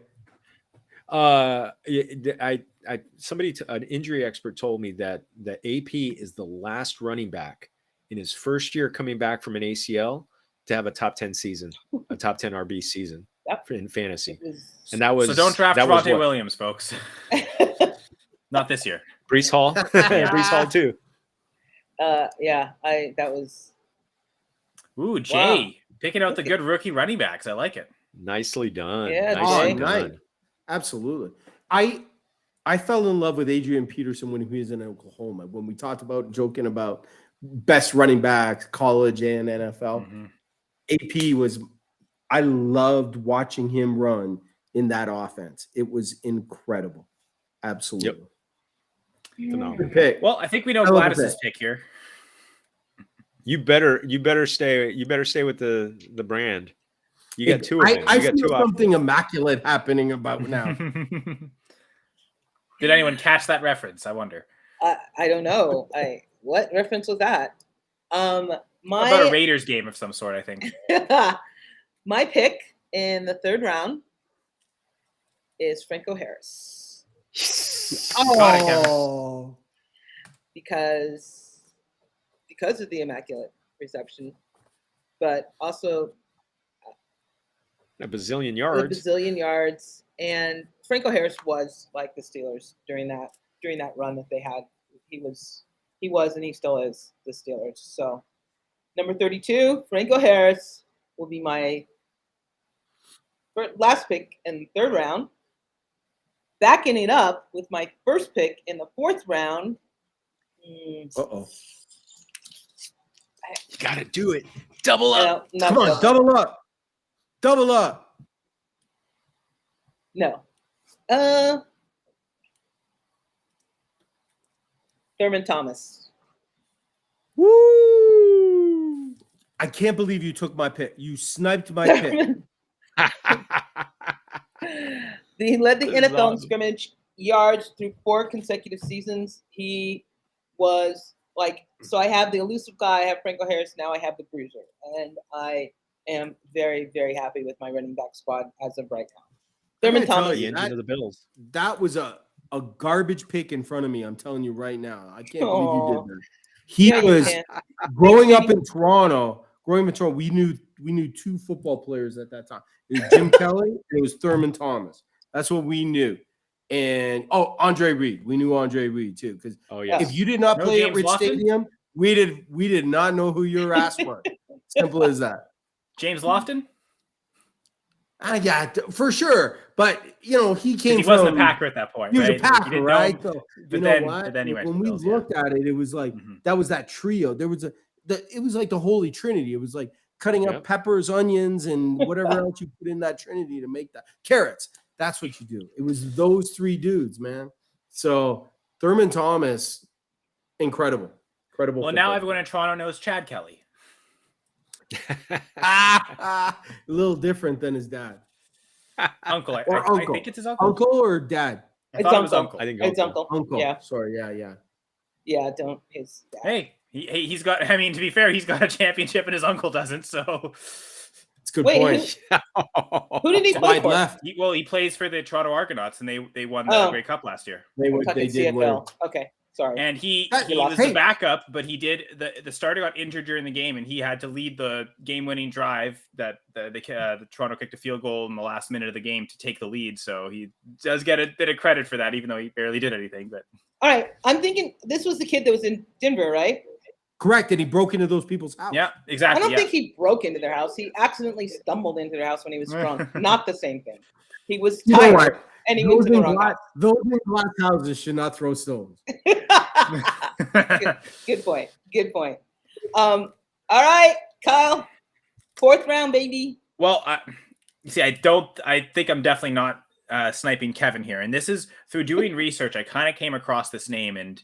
Speaker 3: An injury expert told me that the AP is the last running back in his first year coming back from an ACL to have a top 10 season, a top 10 RB season in fantasy. And that was
Speaker 4: so don't draft
Speaker 3: Javonte
Speaker 4: Javonte Williams, folks. Not this year.
Speaker 3: Brees Hall. Brees Hall too.
Speaker 1: That was.
Speaker 4: Ooh, Jay, picking out the good rookie running backs. I like it.
Speaker 3: Nicely done.
Speaker 1: Yeah,
Speaker 3: Nicely
Speaker 1: Jay.
Speaker 3: done.
Speaker 2: Nice. Absolutely. I fell in love with Adrian Peterson when he was in Oklahoma. When we talked about joking about best running backs, college and NFL, AP was. I loved watching him run in that offense. It was incredible. Absolutely.
Speaker 3: Yep. Phenomenal.
Speaker 2: Good pick.
Speaker 4: Well, I think we know
Speaker 2: I love
Speaker 4: Gladys's
Speaker 2: that.
Speaker 4: pick here.
Speaker 3: You better stay with the brand. You got two of them.
Speaker 2: I
Speaker 3: You got
Speaker 2: feel
Speaker 3: two
Speaker 2: something immaculate happening about now.
Speaker 4: Did anyone catch that reference? I wonder.
Speaker 1: I don't know. What reference was that?
Speaker 4: About a Raiders game of some sort, I think.
Speaker 1: My pick in the third round is Franco Harris.
Speaker 2: Oh,
Speaker 1: because of the immaculate reception, but also
Speaker 3: a bazillion
Speaker 1: yards. And Franco Harris was like the Steelers during that run that they had. He was, and he still is the Steelers. So number 32, Franco Harris will be my last pick in the third round. Backing it up with my first pick in the fourth round.
Speaker 2: uh-oh.
Speaker 3: You got to do it. Double up.
Speaker 2: Come on, double up. Double up.
Speaker 1: No. Thurman Thomas.
Speaker 2: Woo! I can't believe you took my pick. You sniped my pick.
Speaker 1: He led the
Speaker 3: This is
Speaker 1: NFL in
Speaker 3: awesome.
Speaker 1: scrimmage yards through 4 consecutive seasons. He was so I have the elusive guy, I have Franco Harris, now I have the bruiser. And I am very, very happy with my running back squad as of right now. Thurman Thomas.
Speaker 3: The engine of the Bills.
Speaker 2: That was a garbage pick in front of me. I'm telling you right now. I can't believe you did that. He was growing up in Toronto. We knew 2 football players at that time. It was Jim Kelly and it was Thurman Thomas. That's what we knew. And Andre Reed. We knew Andre Reed too. Because if you did not play at Rich Stadium, we did not know who your ass were. Simple as that.
Speaker 4: James Lofton?
Speaker 2: Yeah, for sure. But he came.
Speaker 4: He wasn't a Packer at that point.
Speaker 2: He was
Speaker 4: right?
Speaker 2: a Packer, right? So
Speaker 4: But then he went
Speaker 2: when
Speaker 4: to
Speaker 2: we
Speaker 4: Bills,
Speaker 2: looked at it, it was like that was that trio. There was it was like the Holy Trinity. It was like cutting up peppers, onions, and whatever else you put in that Trinity to make that carrots. That's what you do. It was those 3 dudes, man. So Thurman Thomas, incredible.
Speaker 4: Well, now everyone in Toronto knows Chad Kelly.
Speaker 2: A little different than his dad.
Speaker 4: Uncle. I think it's his uncle.
Speaker 2: Uncle or dad?
Speaker 4: I thought it was uncle.
Speaker 3: I think
Speaker 1: It's uncle.
Speaker 2: Uncle.
Speaker 1: Yeah.
Speaker 2: Sorry. Yeah.
Speaker 1: Yeah, don't his dad.
Speaker 4: Hey, he's got. I mean, to be fair, he's got a championship and his uncle doesn't. So
Speaker 2: It's a good
Speaker 1: Wait,
Speaker 2: point.
Speaker 1: Who did he play
Speaker 2: Wide
Speaker 1: for?
Speaker 2: left.
Speaker 4: he plays for the Toronto Argonauts, and they won the Grey Cup last year.
Speaker 2: They
Speaker 1: Kentucky
Speaker 2: did win.
Speaker 1: CFL. Okay, sorry.
Speaker 4: And he
Speaker 1: You
Speaker 4: was
Speaker 1: lost.
Speaker 4: the backup, but he did the starter got injured during the game, and he had to lead the game-winning drive that the Toronto kicked a field goal in the last minute of the game to take the lead. So he does get a bit of credit for that, even though he barely did anything. But
Speaker 1: All right, I'm thinking this was the kid that was in Denver, right?
Speaker 2: Correct. And he broke into those people's house.
Speaker 4: yeah, exactly.
Speaker 1: I don't think he broke into their house. He accidentally stumbled into their house when he was drunk. Not the same thing. He was
Speaker 2: You know
Speaker 1: tired
Speaker 2: what?
Speaker 1: and he went
Speaker 2: Those
Speaker 1: to the
Speaker 2: in
Speaker 1: wrong
Speaker 2: glass,
Speaker 1: house.
Speaker 2: those in glass houses should not throw stones.
Speaker 1: Good point. Good point. All right, Kyle. 4th round, baby.
Speaker 4: Well, I think I'm definitely not sniping Kevin here, and this is through doing research. I kind of came across this name, and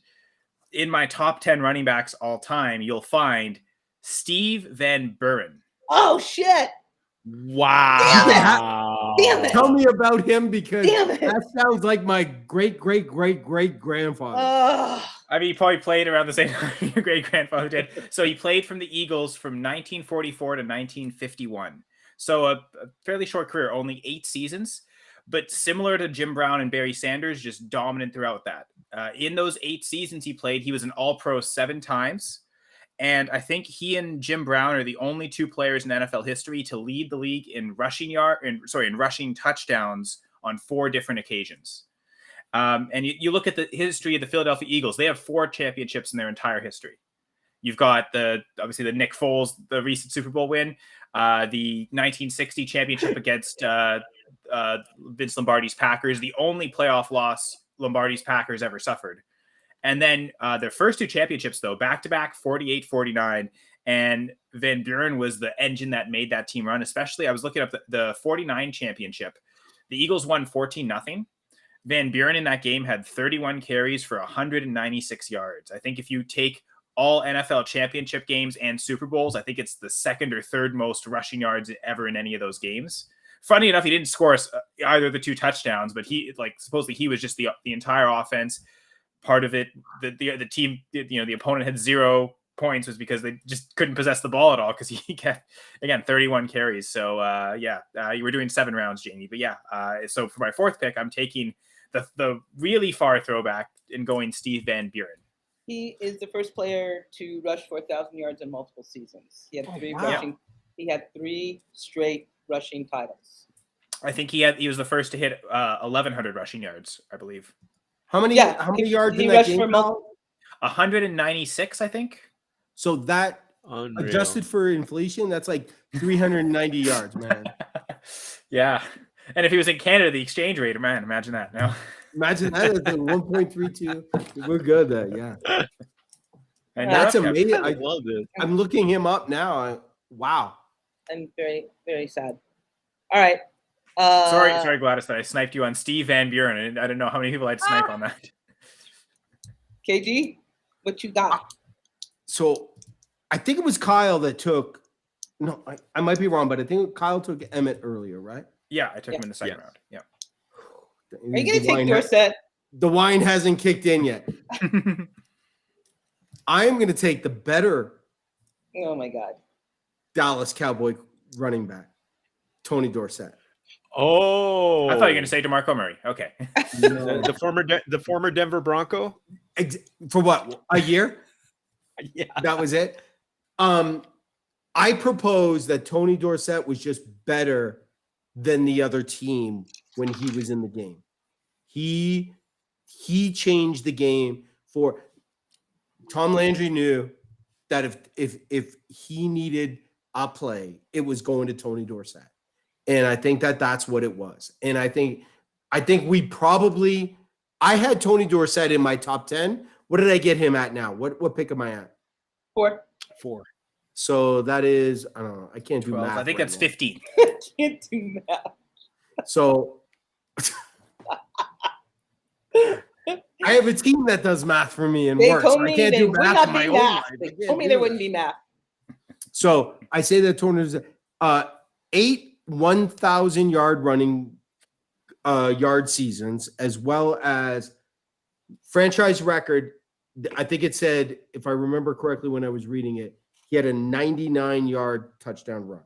Speaker 4: in my top 10 running backs all time, you'll find Steve Van Buren.
Speaker 1: Oh shit!
Speaker 3: Wow.
Speaker 1: Damn it.
Speaker 2: Tell me about him because
Speaker 1: Damn it.
Speaker 2: that sounds like my great grandfather.
Speaker 4: I mean, he probably played around the same time your great grandfather did. So he played from the Eagles from 1944 to 1951. So a fairly short career, only 8 seasons, but similar to Jim Brown and Barry Sanders, just dominant throughout that. In those 8 seasons he played, he was an All-Pro 7 times. And I think he and Jim Brown are the only 2 players in NFL history to lead the league in rushing touchdowns on 4 different occasions. And you look at the history of the Philadelphia Eagles; they have 4 championships in their entire history. You've got obviously the Nick Foles, the recent Super Bowl win, the 1960 championship against Vince Lombardi's Packers, the only playoff loss Lombardi's Packers ever suffered. And then their first 2 championships, though, back-to-back 48-49. And Van Buren was the engine that made that team run, especially I was looking up the 49 championship. The Eagles won 14-0. Van Buren in that game had 31 carries for 196 yards. I think if you take all NFL championship games and Super Bowls, I think it's the 2nd or 3rd most rushing yards ever in any of those games. Funny enough, he didn't score either of the 2 touchdowns, but supposedly he was just the entire offense. Part of it, the team, the opponent had 0 points was because they just couldn't possess the ball at all because he kept, again, 31 carries. So you were doing 7 rounds, Jamie. But so for my 4th pick, I'm taking the really far throwback and going Steve Van Buren.
Speaker 1: He is the first player to rush 4,000 yards in multiple seasons. He had 3 rushing. He had 3 straight rushing titles.
Speaker 4: I think he was the first to hit 1,100 rushing yards, I believe.
Speaker 2: How many yards in that game?
Speaker 4: 196, I think.
Speaker 2: So that
Speaker 3: Unreal.
Speaker 2: Adjusted for inflation, that's like 390 yards, man.
Speaker 4: Yeah. And if he was in Canada, the exchange rate, man, imagine that. No.
Speaker 2: Imagine that at 1.32. We're good there, yeah.
Speaker 4: And
Speaker 2: that's amazing.
Speaker 3: I love it.
Speaker 2: I'm looking him up now. Wow.
Speaker 1: I'm very, very sad. All right.
Speaker 4: Sorry, Gladys, that I sniped you on Steve Van Buren. And I didn't know how many people I'd snipe on that.
Speaker 1: KG, what you got?
Speaker 2: So I think it was Kyle that took. No, I might be wrong, but I think Kyle took Emmett earlier, right?
Speaker 4: Yeah, I took him in the second round. Yeah.
Speaker 1: Are you going to take Dorsett?
Speaker 2: The wine hasn't kicked in yet. I am going to take the better.
Speaker 1: Oh my God.
Speaker 2: Dallas Cowboy running back, Tony Dorsett.
Speaker 3: Oh,
Speaker 4: I thought you were going to say DeMarco Murray. Okay.
Speaker 2: No.
Speaker 3: the former Denver Bronco.
Speaker 2: For what? A year?
Speaker 3: Yeah,
Speaker 2: that was it. I propose that Tony Dorsett was just better than the other team when he was in the game. He changed the game for Tom Landry knew that if he needed a play, it was going to Tony Dorsett. And I think that's what it was. And I think we probably I had Tony Dorsett in my top 10. What did I get him at now? What pick am I at?
Speaker 1: 4.
Speaker 2: So that is, I don't know. I can't do
Speaker 4: 12.
Speaker 2: math.
Speaker 4: I think
Speaker 2: right
Speaker 4: that's
Speaker 2: now.
Speaker 4: 15.
Speaker 1: Can't do math.
Speaker 2: So I have a team that does math for me and
Speaker 1: They
Speaker 2: works.
Speaker 1: told
Speaker 2: I
Speaker 1: me
Speaker 2: can't
Speaker 1: there
Speaker 2: do
Speaker 1: would
Speaker 2: math
Speaker 1: not
Speaker 2: in my
Speaker 1: be
Speaker 2: own
Speaker 1: math.
Speaker 2: life.
Speaker 1: They
Speaker 2: I can't
Speaker 1: told me
Speaker 2: do
Speaker 1: there
Speaker 2: that.
Speaker 1: wouldn't be math.
Speaker 2: So I say that Tony Dorsett, 8 1,000-yard running yard seasons, as well as franchise record. I think it said, if I remember correctly when I was reading it, he had a 99-yard touchdown run.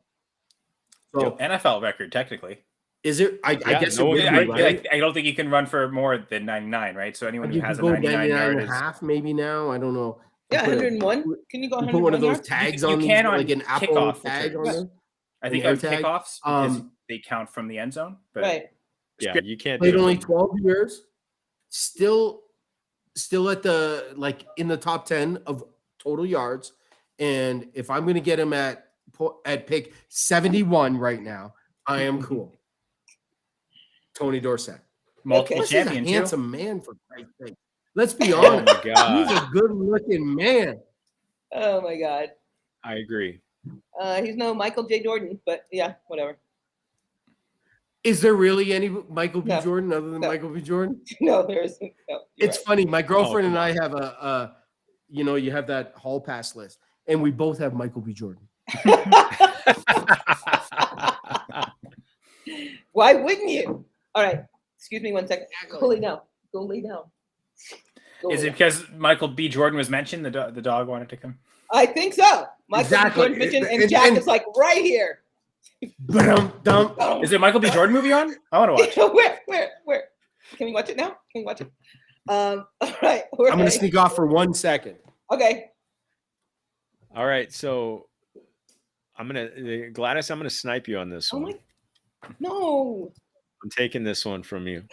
Speaker 2: So
Speaker 4: NFL record, technically.
Speaker 2: is it? I guess
Speaker 3: no
Speaker 2: it would
Speaker 3: one
Speaker 2: be,
Speaker 3: can-
Speaker 2: right?
Speaker 4: I don't think you can run for more than 99, right? So anyone who
Speaker 2: You
Speaker 4: has
Speaker 2: can
Speaker 4: a
Speaker 2: go
Speaker 4: 99 yard
Speaker 2: and a
Speaker 4: is
Speaker 2: half maybe now. I don't know.
Speaker 1: Yeah,
Speaker 2: You put a-
Speaker 1: 101. Can you go
Speaker 2: You
Speaker 1: 101
Speaker 2: put one of those
Speaker 1: yards?
Speaker 2: tags
Speaker 4: You
Speaker 2: on these,
Speaker 4: can on
Speaker 2: like an Apple
Speaker 4: kickoff
Speaker 2: tag on
Speaker 4: returns.
Speaker 2: there.
Speaker 4: I think
Speaker 2: An
Speaker 4: on
Speaker 2: air tag.
Speaker 4: kickoffs because they count from the end zone. But
Speaker 1: Right.
Speaker 3: Yeah, you can't
Speaker 2: Played
Speaker 3: do
Speaker 2: only
Speaker 3: it.
Speaker 2: 12 years. Still at the in the top 10 of total yards. And if I'm going to get him at pick 71 right now, I am cool. Tony Dorsett.
Speaker 4: multiple
Speaker 2: This is a
Speaker 4: champion too.
Speaker 2: handsome man, for Christ's sake. Let's be
Speaker 3: Oh
Speaker 2: honest.
Speaker 3: my
Speaker 2: He's
Speaker 3: god,
Speaker 2: a good-looking man.
Speaker 1: Oh my God.
Speaker 3: I agree.
Speaker 1: He's no Michael J. Jordan, but yeah, whatever.
Speaker 2: Is there really any Michael B.
Speaker 1: No.
Speaker 2: Jordan other than
Speaker 1: No.
Speaker 2: Michael B. Jordan?
Speaker 1: No, there isn't. No,
Speaker 2: It's funny. My girlfriend and
Speaker 3: come
Speaker 2: I have you have that hall pass list, and we both have Michael B. Jordan.
Speaker 1: Why wouldn't you? All right. Excuse me 1 second. Go lay down. Go lay down. Go
Speaker 4: Is
Speaker 1: lay
Speaker 4: it
Speaker 1: down.
Speaker 4: because Michael B. Jordan was mentioned? The dog wanted to come.
Speaker 1: I think so. Michael
Speaker 2: Exactly.
Speaker 1: Jordan mentioned, and Jack is like right here.
Speaker 2: Ba-dum-dum.
Speaker 4: Is there a Michael B. Jordan movie on? I want to watch it.
Speaker 1: Where? Can we watch it now? Can we watch it? All right.
Speaker 2: I'm going to sneak off for 1 second.
Speaker 1: Okay.
Speaker 3: All right, so Gladys, I'm gonna snipe you on this
Speaker 1: Oh
Speaker 3: one.
Speaker 1: No.
Speaker 3: I'm taking this one from you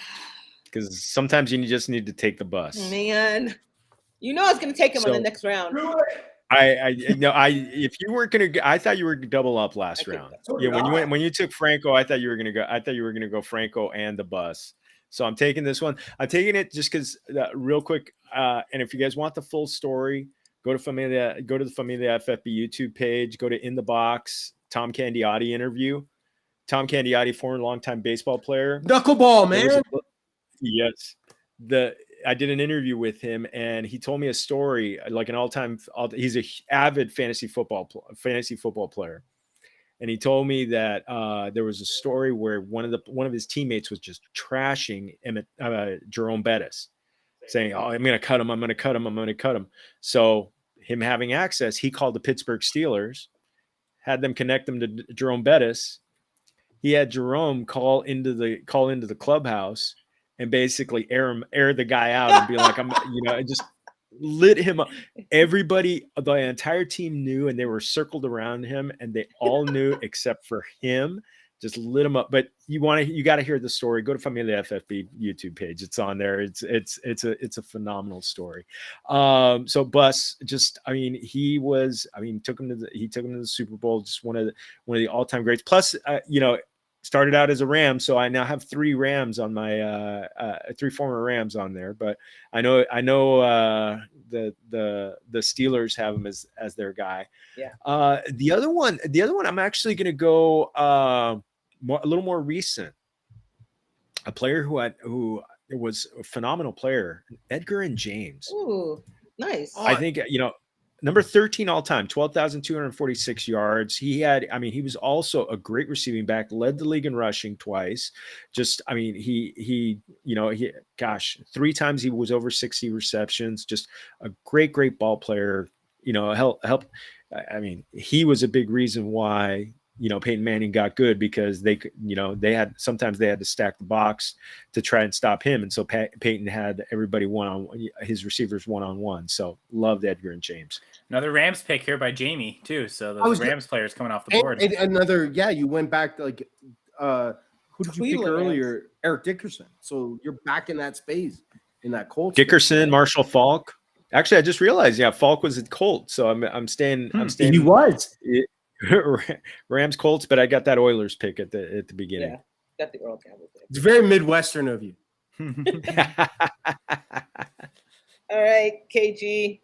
Speaker 3: because sometimes you just need to take the bus.
Speaker 1: Man. You know I was going to take him on the next round.
Speaker 3: If you weren't gonna, I thought you were double up last
Speaker 1: I think
Speaker 3: round.
Speaker 1: so.
Speaker 3: Yeah, when you took Franco, I thought you were gonna go Franco and the bus. So I'm taking this one. I'm taking it just because, real quick. And if you guys want the full story, go to the Familia FFB YouTube page. Go to In the Box Tom Candiotti interview. Tom Candiotti, former longtime baseball player.
Speaker 2: Knuckleball, man.
Speaker 3: Yes. I did an interview with him, and he told me a story, like an all-time. He's an avid fantasy football player, and he told me that there was a story where one of his teammates was just trashing Jerome Bettis, saying, "Oh, I'm going to cut him. I'm going to cut him. I'm going to cut him." So him having access, he called the Pittsburgh Steelers, had them connect him to Jerome Bettis. He had Jerome call into the clubhouse and basically air the guy out and be like, it just lit him up. Everybody, the entire team knew, and they were circled around him, and they all knew except for him. Just lit him up. But you got to hear the story. Go to Familia FFB YouTube page. It's on there. It's a phenomenal story. So Bus, he took him to the Super Bowl. Just one of the all-time greats. Plus, started out as a Ram, so I now have 3 Rams on my 3 former Rams on there. But I know the Steelers have him as their guy.
Speaker 1: Yeah.
Speaker 3: The other one, I'm actually going to go a little more recent. A player who was a phenomenal player, Edgar and James.
Speaker 1: Ooh, nice.
Speaker 3: I think number 13 all time, 12,246 yards. He was also a great receiving back, led the league in rushing twice. 3 times he was over 60 receptions. Just a great ball player. Help. He was a big reason why Peyton Manning got good, because they had to stack the box to try and stop him, and so Peyton had everybody his receivers one-on-one. So loved Edgar and James.
Speaker 4: Another Rams pick here by Jamie too. So the Rams players coming off the board.
Speaker 2: You went back to who did you
Speaker 1: Cleveland
Speaker 2: pick earlier?
Speaker 1: Rams.
Speaker 2: Eric Dickerson. So you're back in that space, in that Colts.
Speaker 3: Dickerson, Marshall Faulk. Actually, I just realized, Faulk was at Colts, so I'm staying.
Speaker 2: He was
Speaker 3: Rams Colts, but I got that Oilers pick at the beginning.
Speaker 1: Yeah, got the Earl Campbell pick.
Speaker 2: It's very Midwestern of you.
Speaker 1: All right, KG.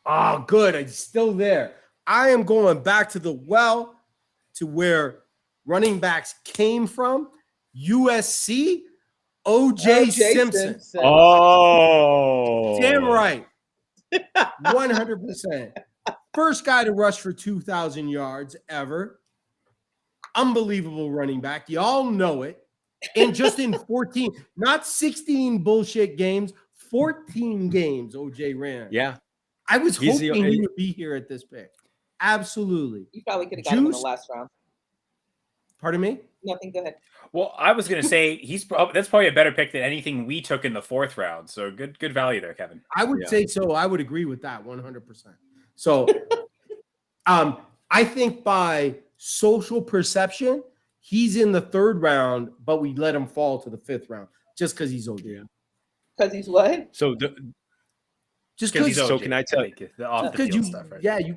Speaker 2: Oh, good. I'm still there. I am going back to where running backs came from. USC, OJ Simpson.
Speaker 3: Oh,
Speaker 2: Damn right. 100%. First guy to rush for 2,000 yards ever. Unbelievable running back. Y'all know it. And just in 14, not 16 bullshit games, 14 games OJ ran.
Speaker 3: Yeah.
Speaker 2: I was hoping he would be here at this pick. Absolutely.
Speaker 1: You probably could have got him in the last round.
Speaker 2: Pardon me?
Speaker 1: Nothing. Go ahead.
Speaker 4: Well, I was going to say that's probably a better pick than anything we took in the 4th round. So good value there, Kevin.
Speaker 2: I would say so. I would agree with that 100%. So I think by social perception, he's in the 3rd round, but we let him fall to the 5th round just because he's OJ.
Speaker 1: Because he's what?
Speaker 3: So
Speaker 2: just because he's
Speaker 3: OJ. So can I tell you
Speaker 4: the off the field stuff? Right?
Speaker 2: Yeah, you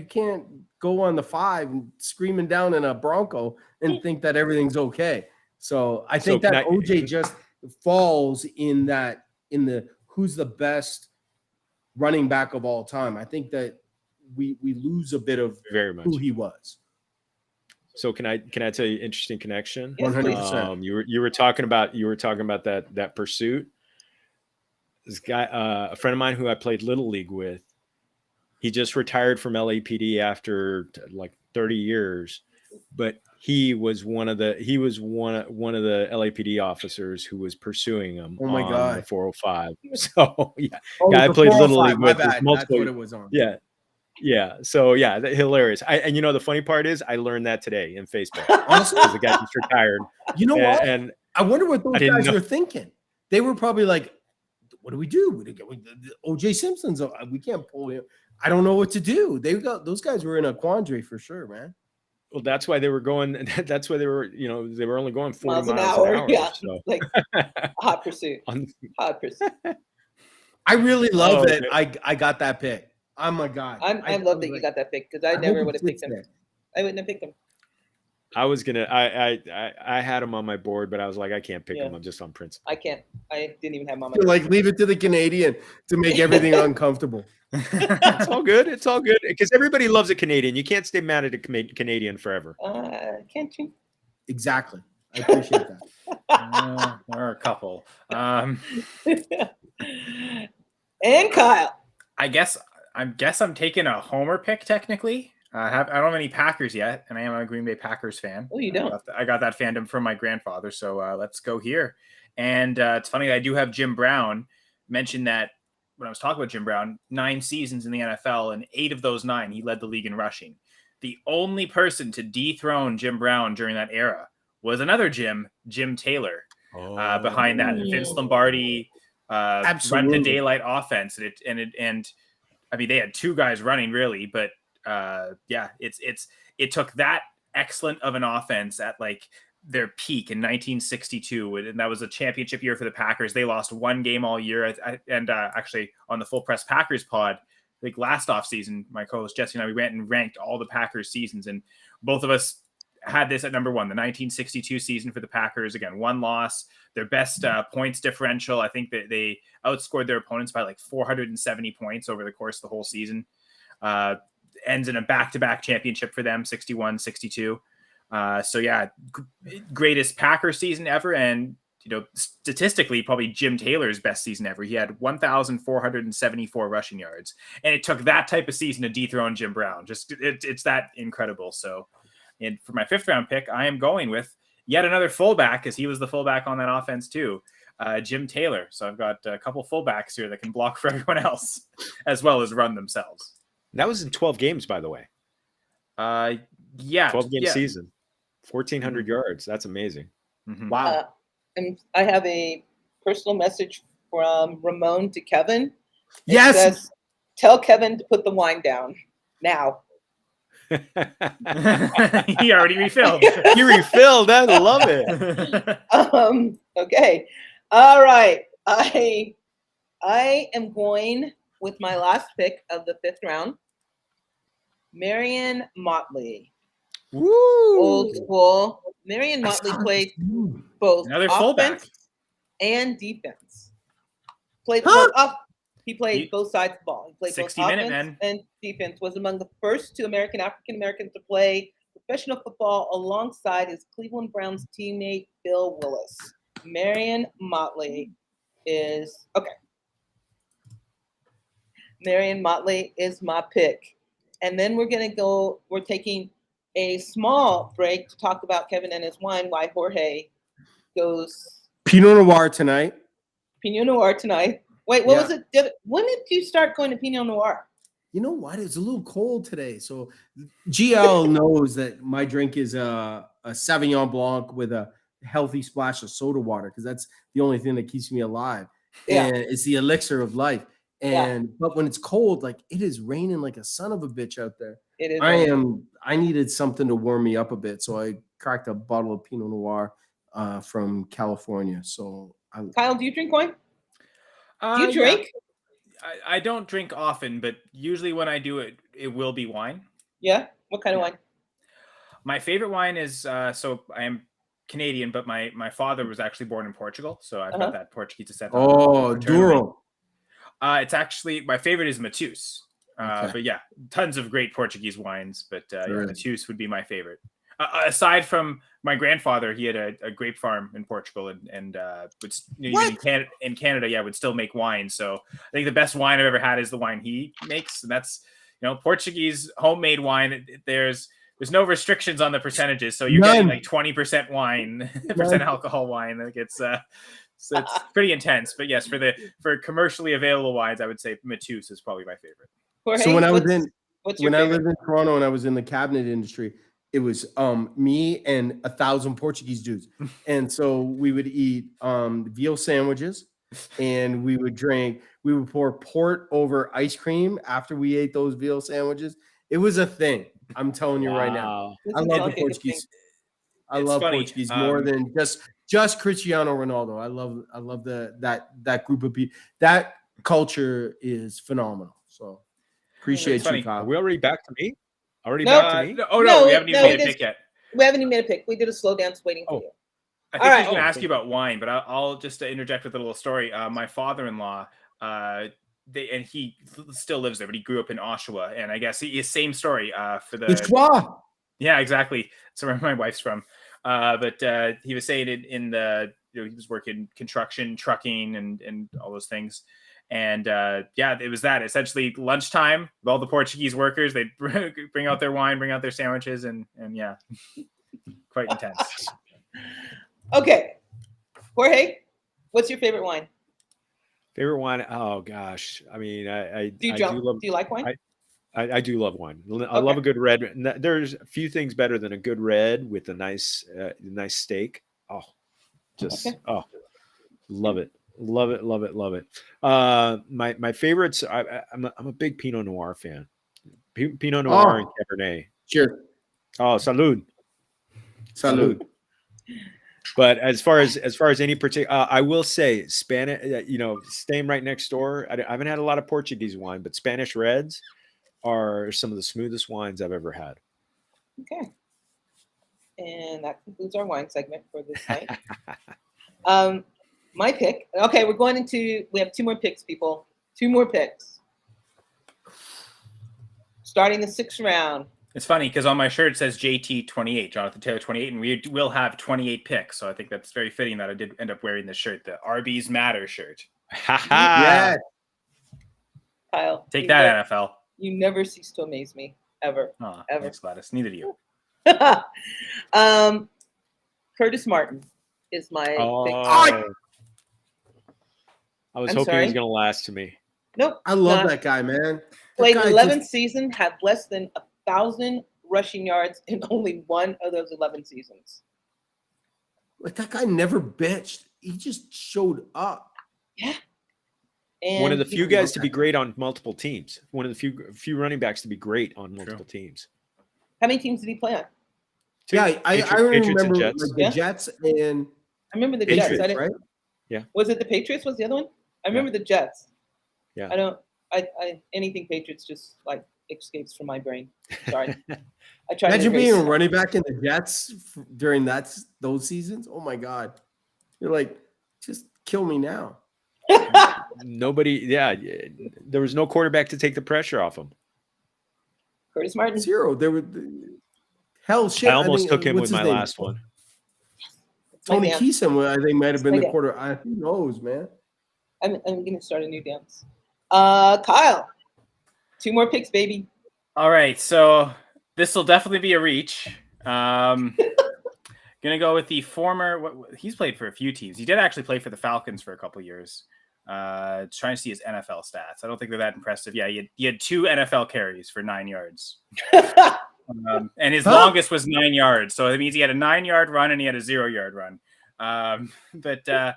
Speaker 2: can't go on the 5 and screaming down in a Bronco and think that everything's okay. So I think that OJ just falls in the who's the best running back of all time. I think that we lose a bit of
Speaker 3: very much
Speaker 2: who he was.
Speaker 3: So can I tell you an interesting connection?
Speaker 1: Yes,
Speaker 2: 100%.
Speaker 3: You were talking about that pursuit. This guy, a friend of mine who I played Little League with, he just retired from LAPD after like 30 years, but he was one of the LAPD officers who was pursuing him
Speaker 2: Oh my
Speaker 3: on
Speaker 2: God.
Speaker 3: the 405. So yeah,
Speaker 2: Oh,
Speaker 3: I
Speaker 2: the
Speaker 3: played Little
Speaker 2: 405,
Speaker 3: League
Speaker 2: my
Speaker 3: with this
Speaker 2: bad.
Speaker 3: multiple.
Speaker 2: That's what it was on.
Speaker 3: Yeah. Yeah. So yeah, hilarious. And you know, the funny part is I learned that today in Facebook.
Speaker 2: Honestly,
Speaker 3: Because the guy just retired.
Speaker 2: you know what?
Speaker 3: And
Speaker 2: I wonder what those
Speaker 3: I didn't
Speaker 2: guys
Speaker 3: know.
Speaker 2: were thinking. They were probably like, "What do we do? OJ Simpson's. We can't pull him. I don't know what to do." Those guys were in a quandary for sure, man.
Speaker 3: Well, that's why they were going. That's why they were, they were only going 40
Speaker 1: miles an
Speaker 3: miles
Speaker 1: hour.
Speaker 3: an hour.
Speaker 1: Yeah,
Speaker 3: So.
Speaker 1: like hot pursuit. Hot pursuit.
Speaker 2: I really love that
Speaker 3: okay.
Speaker 2: I got that pick. Oh my God.
Speaker 1: I love that you got that pick because I never would have picked him. I wouldn't have picked him.
Speaker 3: I was gonna. I had him on my board, but I was like, I can't pick him. I'm just on principle.
Speaker 1: I can't. I didn't even have him on my
Speaker 2: You're
Speaker 1: board.
Speaker 2: like, leave it to the Canadian to make everything uncomfortable.
Speaker 3: It's all good. It's all good because everybody loves a Canadian. You can't stay mad at a Canadian forever.
Speaker 1: Can't you?
Speaker 2: Exactly. I appreciate that.
Speaker 4: Or a couple.
Speaker 1: And Kyle.
Speaker 4: I guess I'm taking a homer pick technically. I don't have any Packers yet, and I am a Green Bay Packers fan.
Speaker 1: Oh, you don't?
Speaker 4: I got that fandom from my grandfather, so let's go here. And it's funny, I do have Jim Brown mentioned that when I was talking about Jim Brown, 9 seasons in the NFL, and 8 of those 9, he led the league in rushing. The only person to dethrone Jim Brown during that era was another Jim Taylor, behind that. Vince Lombardi run to daylight offense, and I mean, they had 2 guys running really, but it took that excellent of an offense at like their peak in 1962, and that was a championship year for the Packers. They lost 1 game all year, and actually on the Full Press Packers pod, like last off season, my co-host Jesse and I, we went and ranked all the Packers seasons, and both of us had this at number 1, the 1962 season for the Packers. Again, 1 loss, their best points differential. I think that they outscored their opponents by like 470 points over the course of the whole season. Ends in a back-to-back championship for them, 61-62. So yeah, greatest Packers season ever. And, statistically, probably Jim Taylor's best season ever. He had 1,474 rushing yards. And it took that type of season to dethrone Jim Brown. It's that incredible. So, and for my 5th round pick, I am going with yet another fullback, because he was the fullback on that offense too, Jim Taylor. So I've got a couple fullbacks here that can block for everyone else as well as run themselves.
Speaker 3: That was in 12 games, by the way.
Speaker 4: Yeah.
Speaker 3: 12-game season. 1,400 yards. That's amazing.
Speaker 4: Mm-hmm.
Speaker 2: Wow.
Speaker 1: And I have a personal message from Ramon to Kevin.
Speaker 2: Yes.
Speaker 1: It says, tell Kevin to put the wine down now.
Speaker 4: He already refilled.
Speaker 3: He refilled. I love it.
Speaker 1: Okay. All right. I am going with my last pick of the 5th round, Marion Motley.
Speaker 3: Woo!
Speaker 1: Old school. Marion Motley played both
Speaker 4: Another
Speaker 1: offense
Speaker 4: fullback
Speaker 1: and defense. He played both sides of the ball. He played both
Speaker 4: 60-minute
Speaker 1: and defense. Was among the first 2 African Americans to play professional football alongside his Cleveland Browns teammate Bill Willis. Marion Motley is okay. Marion Motley is my pick. And then we're taking a small break to talk about Kevin and his wine, why Jorge goes
Speaker 2: Pinot Noir tonight.
Speaker 1: Pinot Noir tonight. Wait, what was it? When did you start going to Pinot Noir?
Speaker 2: You know what? It's a little cold today. So GL knows that my drink is a Sauvignon Blanc with a healthy splash of soda water, because that's the only thing that keeps me alive.
Speaker 1: Yeah.
Speaker 2: And it's the elixir of life. But when it's cold, like it is raining like a son of a bitch out there.
Speaker 1: It is.
Speaker 2: I needed something to warm me up a bit, so I cracked a bottle of Pinot Noir from California. So
Speaker 1: Kyle, do you drink wine? Do you drink?
Speaker 4: I don't drink often, but usually when I do it will be wine.
Speaker 1: Yeah. What kind of wine?
Speaker 4: My favorite wine is so I am Canadian, but my father was actually born in Portugal, so I've got that Portuguese descent.
Speaker 2: Oh, Douro.
Speaker 4: It's actually my favorite is Mateus. But yeah, tons of great Portuguese wines, but Mateus would be my favorite. aside from my grandfather, he had a grape farm in Portugal, and even in Canada, yeah, would still make wine. So I think the best wine I've ever had is the wine he makes, and that's Portuguese homemade wine. There's no restrictions on the percentages, so you're getting like 20% wine, percent alcohol wine. Like it's pretty intense. But yes, for commercially available wines, I would say Mateus is probably my favorite.
Speaker 1: Jorge,
Speaker 2: So when I lived in Toronto and I was in the cabinet industry, it was me and 1,000 Portuguese dudes, and so we would eat veal sandwiches, and we would pour port over ice cream after we ate those veal sandwiches. It was a thing. I'm telling you right now. I love the Portuguese. I love Portuguese more than just Cristiano Ronaldo. I love that group of people. That culture is phenomenal. So appreciate you, Kyle.
Speaker 3: Are we already back to me?
Speaker 4: No, we haven't even made a pick yet.
Speaker 1: We haven't even made a pick. We did a slow dance waiting for you.
Speaker 4: I think I was going to ask you about wine, but I'll just interject with a little story. My father-in-law, and he still lives there, but he grew up in Oshawa, and I guess same story for the. Yeah, exactly. That's where my wife's from. But he was saying in the he was working construction, trucking, and all those things. And it was that essentially lunchtime with all the Portuguese workers. They'd bring out their wine, bring out their sandwiches, and yeah, quite intense.
Speaker 1: Okay, Jorge, what's your favorite wine?
Speaker 3: Favorite wine? Oh gosh, I mean,
Speaker 1: do you like wine?
Speaker 3: I do love wine. I love a good red. There's a few things better than a good red with a nice steak. Oh, love it. Love it, love it, love it. My favorites. I'm a big Pinot Noir fan. Pinot Noir and Cabernet.
Speaker 2: Sure.
Speaker 3: Oh, salud. But as far as any particular, I will say Spanish. Staying right next door. I haven't had a lot of Portuguese wine, but Spanish reds are some of the smoothest wines I've ever had.
Speaker 1: Okay. And that concludes our wine segment for this night. My pick. Okay, we have 2 more picks, people. 2 more picks. Starting the 6th round.
Speaker 4: It's funny because on my shirt it says JT 28, Jonathan Taylor 28, and we will have 28 picks. So I think that's very fitting that I did end up wearing this shirt, the RBs Matter shirt.
Speaker 2: Yeah.
Speaker 1: Kyle.
Speaker 4: Take that, NFL.
Speaker 1: You never cease to amaze me. Ever. Ever.
Speaker 4: Thanks, Gladys. Neither do you.
Speaker 1: Curtis Martin is my pick.
Speaker 3: I was hoping he was going to last to me.
Speaker 1: Nope.
Speaker 2: I love that guy, man.
Speaker 1: Played 11 seasons, had less than 1,000 rushing yards in only one of those 11 seasons.
Speaker 2: Like, that guy never bitched. He just showed up.
Speaker 1: Yeah. And
Speaker 3: one of the few guys to be great on multiple teams. One of the few running backs to be great on multiple teams.
Speaker 1: How many teams did he play on?
Speaker 3: 2.
Speaker 2: Yeah, I remember
Speaker 3: Jets.
Speaker 2: The Jets and
Speaker 1: I remember the
Speaker 2: Patriots,
Speaker 1: Jets.
Speaker 2: Right?
Speaker 3: Yeah.
Speaker 1: Was it the Patriots? Was the other one? I remember the Jets.
Speaker 3: Yeah.
Speaker 1: I anything Patriots just like escapes from my brain. Sorry. I tried.
Speaker 2: Imagine being a running back in the Jets during those seasons. Oh my God. You're like, just kill me now.
Speaker 3: Nobody. Yeah. There was no quarterback to take the pressure off him.
Speaker 1: Curtis Martin.
Speaker 2: 0. There were hell shit.
Speaker 3: I almost took him with my last one.
Speaker 2: Tony Keeson, I think, might have been the quarter. Who knows, man?
Speaker 1: I'm going to start a new dance. Kyle, 2 more picks, baby.
Speaker 4: All right, so this will definitely be a reach. Gonna go with the former. He's played for a few teams. He did actually play for the Falcons for a couple years. Trying to see his NFL stats. I don't think they're that impressive. Yeah, he had 2 NFL carries for 9 yards. And his longest was 9 yards. So that means he had a 9-yard run and he had a 0-yard run. But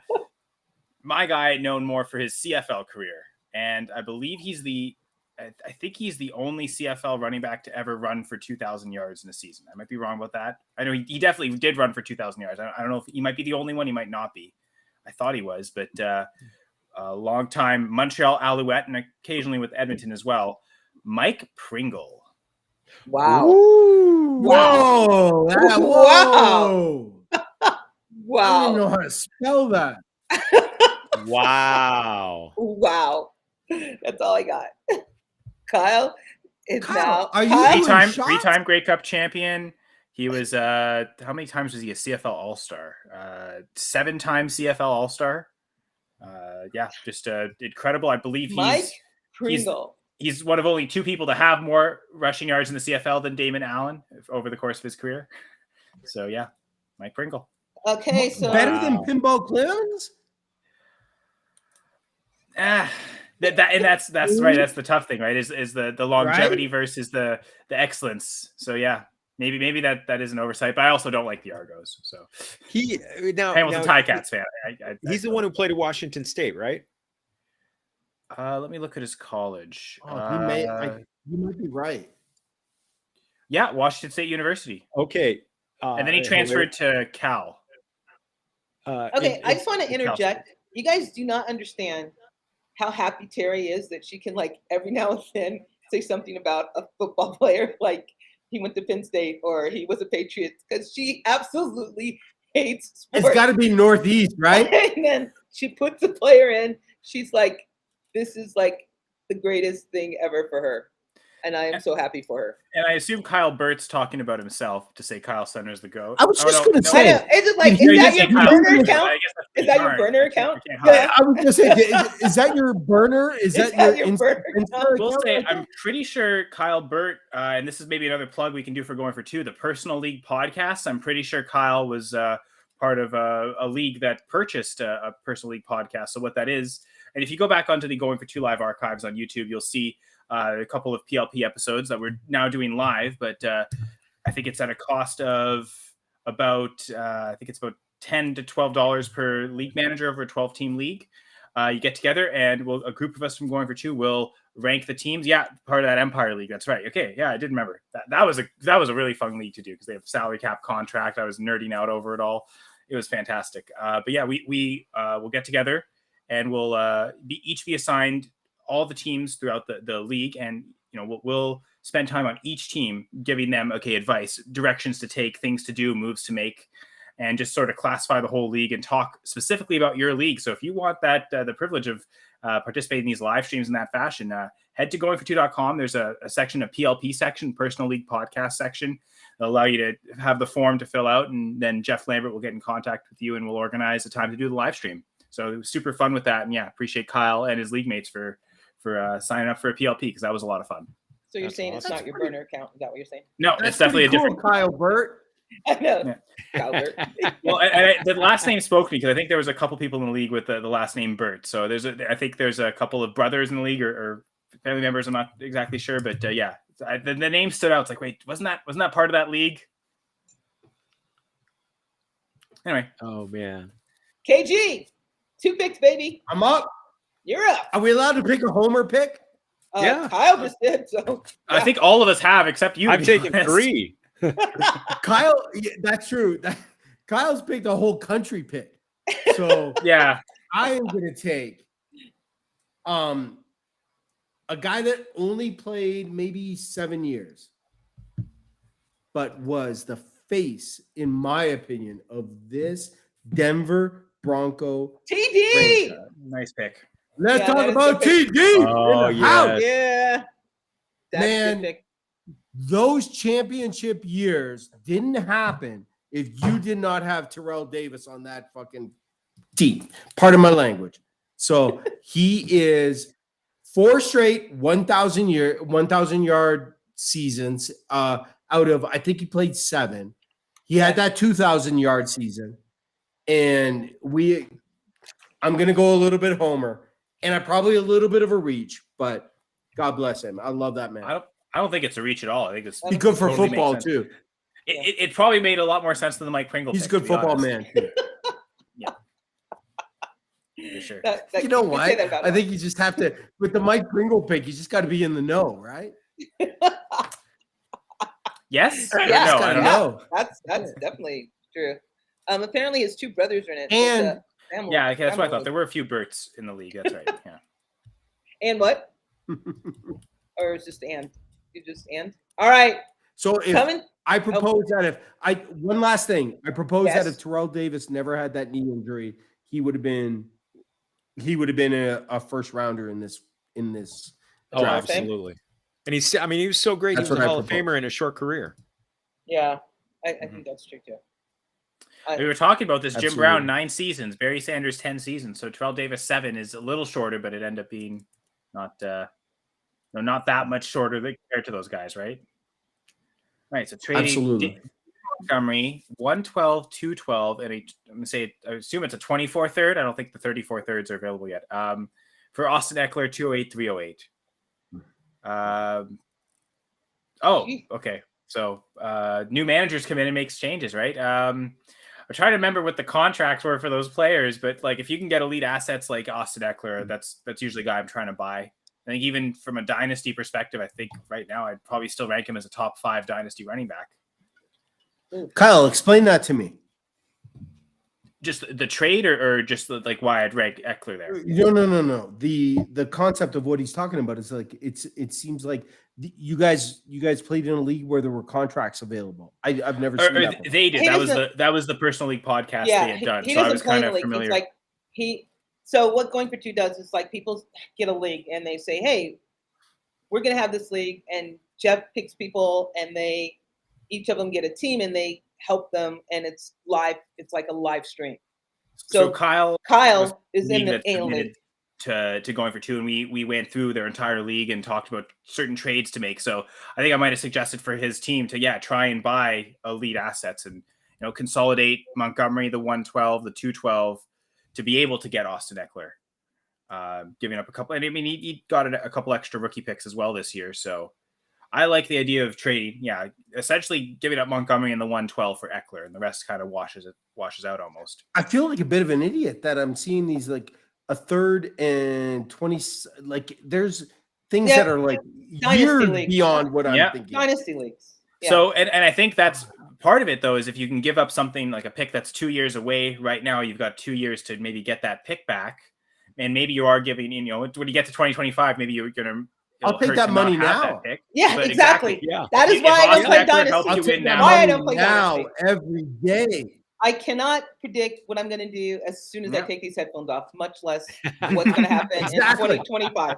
Speaker 4: my guy known more for his CFL career. And I believe I think he's the only CFL running back to ever run for 2,000 yards in a season. I might be wrong about that. I know he definitely did run for 2,000 yards. I don't know if he might be the only one. He might not be. I thought he was, but a long time Montreal Alouette and occasionally with Edmonton as well. Mike Pringle.
Speaker 1: Wow.
Speaker 2: Ooh, whoa. Whoa.
Speaker 1: Wow.
Speaker 2: I don't even know how to spell that.
Speaker 3: Wow.
Speaker 1: Wow. That's all I got. Kyle is now.
Speaker 2: Are you
Speaker 4: Three-time Grey Cup champion. He was how many times was he a CFL All-Star? 7 times CFL All-Star. Yeah, just incredible. I believe
Speaker 1: Mike Pringle.
Speaker 4: He's one of only 2 people to have more rushing yards in the CFL than Damon Allen over the course of his career. So yeah, Mike Pringle.
Speaker 1: Okay, so
Speaker 2: better than Pinball Clowns?
Speaker 4: That's right. That's the tough thing, right? Is the longevity versus the excellence. So yeah, maybe that is an oversight, but I also don't like the Argos. So Hamilton Ticats fan.
Speaker 3: He's the one who played at Washington State, right?
Speaker 4: Let me look at his college.
Speaker 2: You might be right.
Speaker 4: Yeah, Washington State University.
Speaker 3: Okay.
Speaker 4: And then he transferred to Cal.
Speaker 1: Okay, I just want to interject. You guys do not understand how happy Terry is that she can, like, every now and then say something about a football player, like he went to Penn State or he was a Patriot, because she absolutely hates sports.
Speaker 2: It's got to be Northeast, right?
Speaker 1: And then she puts the player in. She's like, this is like the greatest thing ever for her. And I am so happy for her.
Speaker 4: And I assume Kyle Burt's talking about himself to say Kyle Senra's the GOAT.
Speaker 2: I was just going to say.
Speaker 1: Is it like, is that your burner account? Is that your burner account?
Speaker 2: Yeah, I was going to say, is that your burner? Is that your
Speaker 1: burner account?
Speaker 4: We'll say, I'm pretty sure Kyle Burt, and this is maybe another plug we can do for Going for Two, the Personal League podcast. I'm pretty sure Kyle was part of a league that purchased a Personal League podcast. So what that is, and if you go back onto the Going for Two live archives on YouTube, you'll see a couple of PLP episodes that we're now doing live, but I think it's at a cost of about $10 to $12 per league manager over a 12-team league. You get together, and a group of us from Going for Two will rank the teams. Yeah, part of that Empire League. That's right. Okay, yeah, I did remember that was a really fun league to do because they have salary cap contract. I was nerding out over it all. It was fantastic. But yeah, we will get together, and we'll each be assigned all the teams throughout the league, and we'll spend time on each team, giving them advice, directions to take, things to do, moves to make, and just sort of classify the whole league and talk specifically about your league. So if you want that the privilege of participating in these live streams in that fashion, head to goingfor2.com. There's a section, a PLP section, Personal League Podcast section. It'll allow you to have the form to fill out, and then Jeff Lambert will get in contact with you and we'll organize a time to do the live stream. So it was super fun with that, and yeah, appreciate Kyle and his league mates for signing up for a PLP, because that was a lot of fun.
Speaker 1: So you're saying it's not your burner account? Is that what you're saying?
Speaker 4: No, it's definitely a different
Speaker 2: Kyle Burt.
Speaker 1: I know.
Speaker 4: Yeah.
Speaker 1: Kyle Burt.
Speaker 4: Well, the last name spoke to me, because I think there was a couple people in the league with the last name Burt. So I think there's a couple of brothers in the league or family members. I'm not exactly sure, but yeah, the name stood out. It's like, wait, wasn't that part of that league? Anyway.
Speaker 3: Oh man.
Speaker 1: KG, 2 picks, baby.
Speaker 2: I'm up.
Speaker 1: You're up.
Speaker 2: Are we allowed to pick a homer pick?
Speaker 3: Yeah.
Speaker 1: Kyle just did. So
Speaker 4: I think all of us have, except you.
Speaker 3: I'm taking 3.
Speaker 2: Kyle, that's true. Kyle's picked a whole country pick. So
Speaker 4: yeah,
Speaker 2: I am going to take a guy that only played maybe 7 years, but was the face, in my opinion, of this Denver Bronco
Speaker 1: TD.
Speaker 2: franchise.
Speaker 4: nice pick.
Speaker 2: Let's
Speaker 1: Yeah,
Speaker 2: talk
Speaker 1: that is
Speaker 2: about
Speaker 1: a good
Speaker 2: TD.
Speaker 3: Oh,
Speaker 2: in the
Speaker 3: yes.
Speaker 2: house.
Speaker 1: Yeah. That's a
Speaker 2: Man.
Speaker 1: good pick.
Speaker 2: Those championship years didn't happen if you did not have Terrell Davis on that fucking team. Part of my language. So he is 4 straight 1,000 yard seasons out of, I think he played 7. He had that 2,000 yard season, and I'm gonna go a little bit homer, and I probably a little bit of a reach, but God bless him. I love that man.
Speaker 4: I don't think it's a reach at all. I think it's
Speaker 2: He's good for
Speaker 4: totally
Speaker 2: football
Speaker 4: makes sense.
Speaker 2: too.
Speaker 4: It probably made a lot more sense than the Mike Pringle.
Speaker 2: He's a
Speaker 4: pick,
Speaker 2: good
Speaker 4: to be
Speaker 2: football
Speaker 4: honest.
Speaker 2: man too.
Speaker 4: For sure.
Speaker 2: You know what? I think you just have to, with the Mike Pringle pick, you just got to be in the know, right?
Speaker 4: Yes.
Speaker 1: Yeah.
Speaker 4: No, I don't know.
Speaker 1: That's definitely true. Apparently his 2 brothers are in it.
Speaker 2: And
Speaker 1: family,
Speaker 4: Yeah, okay, that's what I
Speaker 1: family.
Speaker 4: thought. There were a few Burts in the league. That's right. Yeah.
Speaker 1: And what? Or is just and? You just and? All right.
Speaker 2: so if
Speaker 1: Coming.
Speaker 2: I propose that one last thing, I propose
Speaker 1: Yes.
Speaker 2: that if Terrell Davis never had that knee injury, he would have been a first rounder in this.
Speaker 3: Oh,
Speaker 1: Draft, eh?
Speaker 3: absolutely. And he was so great.
Speaker 2: That's
Speaker 3: He was
Speaker 2: what
Speaker 3: a
Speaker 2: I
Speaker 3: Hall of
Speaker 2: propose.
Speaker 3: Famer in a short career.
Speaker 1: Yeah. I think that's true too.
Speaker 4: We were talking about this. Jim
Speaker 2: Absolutely.
Speaker 4: Brown 9 seasons, Barry Sanders 10 seasons. So Terrell Davis 7 is a little shorter, but it ended up being not that much shorter compared to those guys, right? Right. So trading
Speaker 2: Absolutely.
Speaker 4: Montgomery 112, 212, and I'm gonna say I assume it's a 24 third. I don't think the 34 thirds are available yet. For Austin Eckler 208, 308. Okay. So new managers come in and makes changes, right? I'm trying to remember what the contracts were for those players, but like if you can get elite assets like Austin Eckler, that's usually a guy I'm trying to buy. I think even from a dynasty perspective, I think right now I'd probably still rank him as a top 5 dynasty running back.
Speaker 2: Kyle, explain that to me.
Speaker 4: Just the trade or just like why I'd rank Eckler there?
Speaker 2: No. The concept of what he's talking about is like it seems like you guys played in a league where there were contracts available. I've never seen that before.
Speaker 4: They did. That was the Personal League podcast they had done. So I was kind of familiar.
Speaker 1: Like so what Going for Two does is like people get a league and they say, hey, we're gonna have this league, and Jeff picks people and each of them get a team and they help them, and it's live. It's like a live stream. So Kyle is in the league
Speaker 4: to Going for Two, and we went through their entire league and talked about certain trades to make. So I think I might have suggested for his team to try and buy elite assets and consolidate Montgomery, the 112, the 212, to be able to get Austin Eckler, giving up a couple. And I mean he got a couple extra rookie picks as well this year. So I like the idea of trading. Yeah, essentially giving up Montgomery and the 112 for Eckler, and the rest kind of washes out almost.
Speaker 2: I feel like a bit of an idiot that I'm seeing these like a 3rd and 20. Like there's things that are like years beyond what I'm thinking.
Speaker 1: Dynasty leagues. Yeah.
Speaker 4: So and I think that's part of it though, is if you can give up something like a pick that's 2 years away. Right now, you've got 2 years to maybe get that pick back, and maybe you are giving when you get to 2025, maybe you're gonna.
Speaker 2: I'll take that money now.
Speaker 1: Yeah, exactly.
Speaker 3: Yeah.
Speaker 1: That is why I don't play Dynasty.
Speaker 2: I'll take that why I don't play now Dynasty every day.
Speaker 1: I cannot predict what I'm going to do as soon as I take these headphones off, much less what's going to happen in 2025.